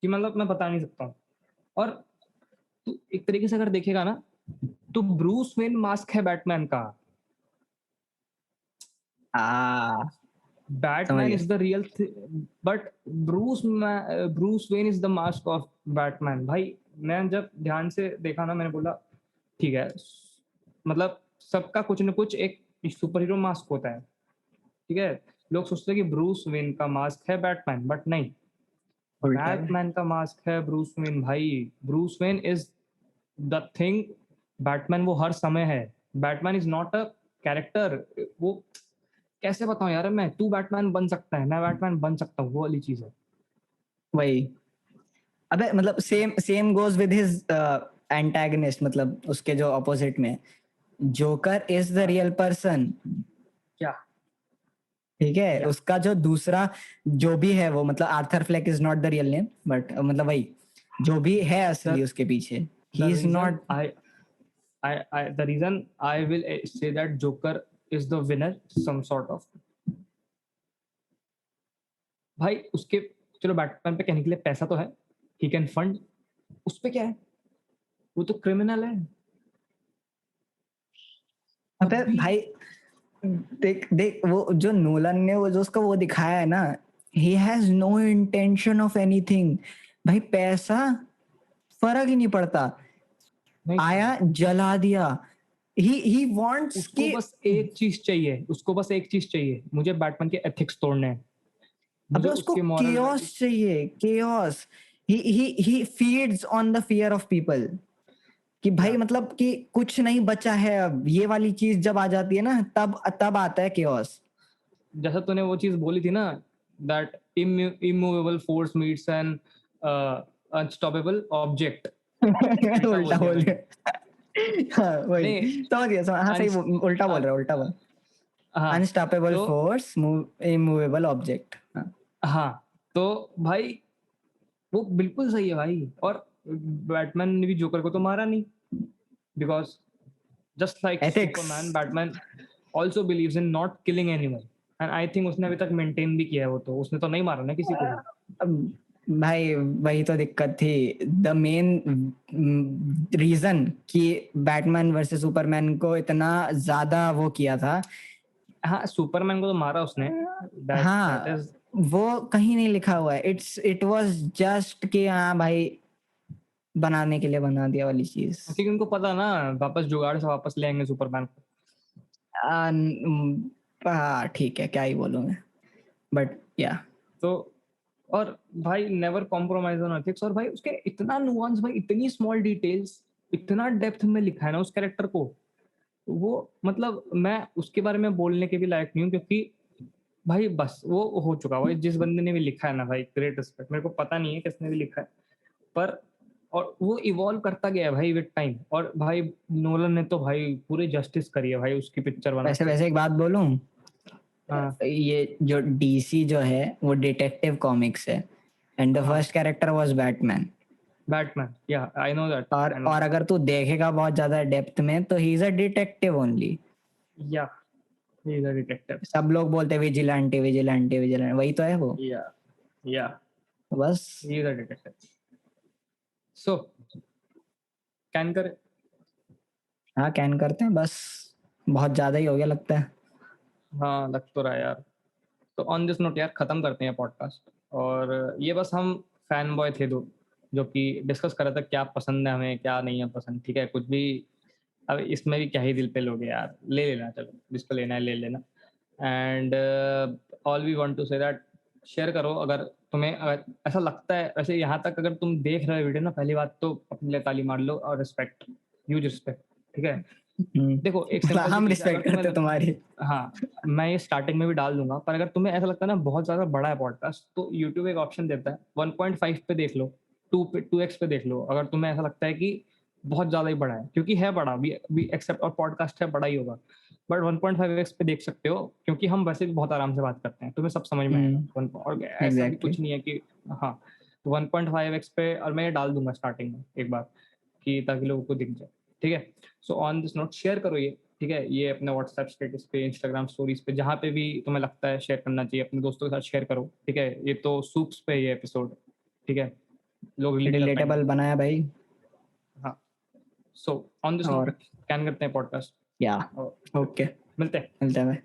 कि मतलब मैं बता नहीं सकता हूँ. और तू एक तरीके से अगर देखेगा ना, तो ब्रूस वेन मास्क है बैटमैन का. आ समझ बैटमैन गया. Is the real, but Bruce Wayne is the mask of Batman. भाई मैं जब ध्यान से देखा ना, मैंने बोला ठीक है, मतलब सबका कुछ ना कुछ एक सुपर हीरो मास्क होता है. ठीक है, लोग सोचते हैं कि ब्रूस वेन का मास्क है बैटमैन, बट नहीं, उल्टा है. बैटमैन का मास्क है ब्रूस वेन. भाई Bruce Wayne is the thing, Batman वो हर समय है. Batman is not a character. वो कैसे बताऊं यार मैं, तू बैटमैन बन सकता है, मैं बैटमैन बन सकता हूँ, वो वाली चीज है. वही. अबे मतलब same same goes with his antagonist, मतलब उसके जो अपोजिट में, जोकर इज द हाँ, रियल पर्सन. क्या ठीक है, Yeah. उसका जो दूसरा जो भी है वो, मतलब Arthur Fleck is not the real name, but मतलब वही जो भी है असली The उसके पीछे, the he is reason not. the reason I will say that Joker is the winner, some sort of. भाई उसके, चलो बैटमैन पे कहने के लिए पैसा तो है, ही कैन फंड, उस पे क्या है, वो तो क्रिमिनल है अबे तब भी। भाई, देख देख वो जो नोलन ने वो जो उसका वो दिखाया है ना, he has no intention of anything. भाई पैसा फर्क ही नहीं पड़ता, नहीं, आया जला दिया. ही वांट्स उसको कि बस एक चीज चाहिए, उसको बस एक चीज चाहिए, मुझे बैटमैन के एथिक्स तोड़ने हैं, अबे मुझे उसको उसके मॉरल केओस वैल्यूज। चाहिए, chaos. He feeds on the fear of people, कि भाई या मतलब कि कुछ नहीं बचा है अब, ये वाली चीज जब आ जाती है ना, तब तब आता है केओस. जैसा तूने वो चीज बोली थी ना, that immovable force meets an unstoppable object, उल्टा उल्टा बोल दिया बोल मैंने। रहे. हाँ वही, नहीं, समझ गया हाँ सही, अनस उल्टा बोल अन, रहा है, उल्टा बोल. हाँ अनस्टॉपेबल तो, फोर्स, इमूवेबल ऑब्जेक्ट. हाँ तो भाई वो बिल्कुल सही है भाई। और बैटमैन ने भी जोकर को तो मारा नहीं, because just like ethics. Superman, Batman also believes in not killing animal, and I think उसने अभी तक मेंटेन भी किया है वो, तो उसने तो नहीं मारा ना किसी को भी। भाई वही तो दिक्कत थी, द मेन रीजन कि बैटमैन वर्सेस सुपरमैन को इतना ज्यादा वो किया था. हाँ सुपरमैन को तो मारा उसने, दैट हाँ, इज। वो कहीं नहीं लिखा हुआ है, इट वाज जस्ट कि हाँ भाई बनाने के लिए बना दिया वाली चीज. क्योंकि उनको पता ना वापस जुगाड़ से वापस ले आएंगे सुपरमैन को। हाँ ठीक है, क्या ही बोलूं मैं, बट या. तो और भाई नेवर कॉम्प्रोमाइज ऑन एथिक्स, और भाई उसके इतना नुआंस, भाई इतनी स्मॉल डिटेल्स, इतना डेप्थ में लिखा है ना उस कैरेक्टर को, वो मतलब मैं उसके बारे में बोलने के भी लायक नहीं हूँ, क्योंकि भाई बस वो हो चुका हुआ है। जिस बंदे ने भी लिखा है ना भाई, ग्रेट रिस्पेक्ट, मेरे को पता नहीं है किसने भी लिखा है, पर और वो इवॉल्व करता गया है भाई विद टाइम। और भाई नोलन ने तो भाई पूरी जस्टिस करी है भाई उसकी पिक्चर बना वैसे के। वैसे एक बात बोलूं, हाँ ये जो डीसी जो है वो डिटेक्टिव कॉमिक्स है, एंड द हाँ, first character was Batman. Batman, yeah I know that, I know और दैट। अगर तू देखेगा बहुत ज्यादा डेप्थ में, तो he is a detective only. Yeah he is a detective. सब लोग बोलते हैं विजिलेंटी विजिलेंटी विजिलेंटी, वही तो है वो. या या बस. ही is a detective. So can करे। हाँ कैन करते हैं बस, बहुत ज्यादा ही हो गया लगता है. हाँ लग तो रहा है यार। तो ऑन दिस नोट यार खत्म करते हैं पॉडकास्ट। और ये बस हम फैन बॉय थे दो, जो कि डिस्कस कर रहे थे क्या पसंद है हमें, क्या नहीं है पसंद। ठीक है, कुछ भी अब इसमें भी क्या ही दिल पे लोगे यार, ले लेना, चलो जिसको लेना है ले लेना। And all we want to say that, share करो अगर तुम्हें, अगर ऐसा लगता है। वैसे यहाँ तक अगर तुम देख रहे हो वीडियो ना, पहली बात तो अपने लिए ताली मार लो, और रिस्पेक्ट, ह्यूज रिस्पेक्ट। ठीक है, देखो एक मतलब सिंपल सी हम चीज है, अगर रिस्पेक्ट तुम्हें करते तुम्हारी. हाँ मैं ये स्टार्टिंग में भी डाल दूंगा, पर अगर तुम्हें ऐसा लगता है ना बहुत ज्यादा बड़ा है पॉडकास्ट, तो यूट्यूब एक ऑप्शन देता है 1.5 पे देख लो, 2x पे देख लो, अगर तुम्हें ऐसा लगता है कि बहुत ज्यादा ही बड़ा है, क्योंकि है बड़ा भी एक्सेप्ट, और पॉडकास्ट है बड़ा ही होगा, बट 1.5x पे देख सकते हो, क्योंकि हम वैसे भी बहुत आराम से बात करते हैं, तुम्हें सब समझ में आएगा। और ऐसा भी एग्जैक्टली. कुछ नहीं है कि, हाँ 1.5x पे, और मैं ये डाल दूंगा स्टार्टिंग में एक बार, कि ताकि लोगों को दिख जाए। ठीक है, so on this note share करो ये। ठीक है, ये अपने व्हाट्सएप स्टेटस पे, इंस्टाग्राम स्टोरीज पे, जहाँ पे भी तुम्हें लगता है शेयर करना चाहिए, अपने दोस्तों के साथ शेयर करो। ठीक है, ये तो सूप्स पे ये एपिसोड, ठीक है, लोग रिलेट कर पाएंगे। रिलेटेबल बनाया भाई. हाँ, सो ऑन दिस नोट और कैन करते हैं पॉडकास्ट, या और फिर ओके, मिलते हैं। मिलते हैं भाई.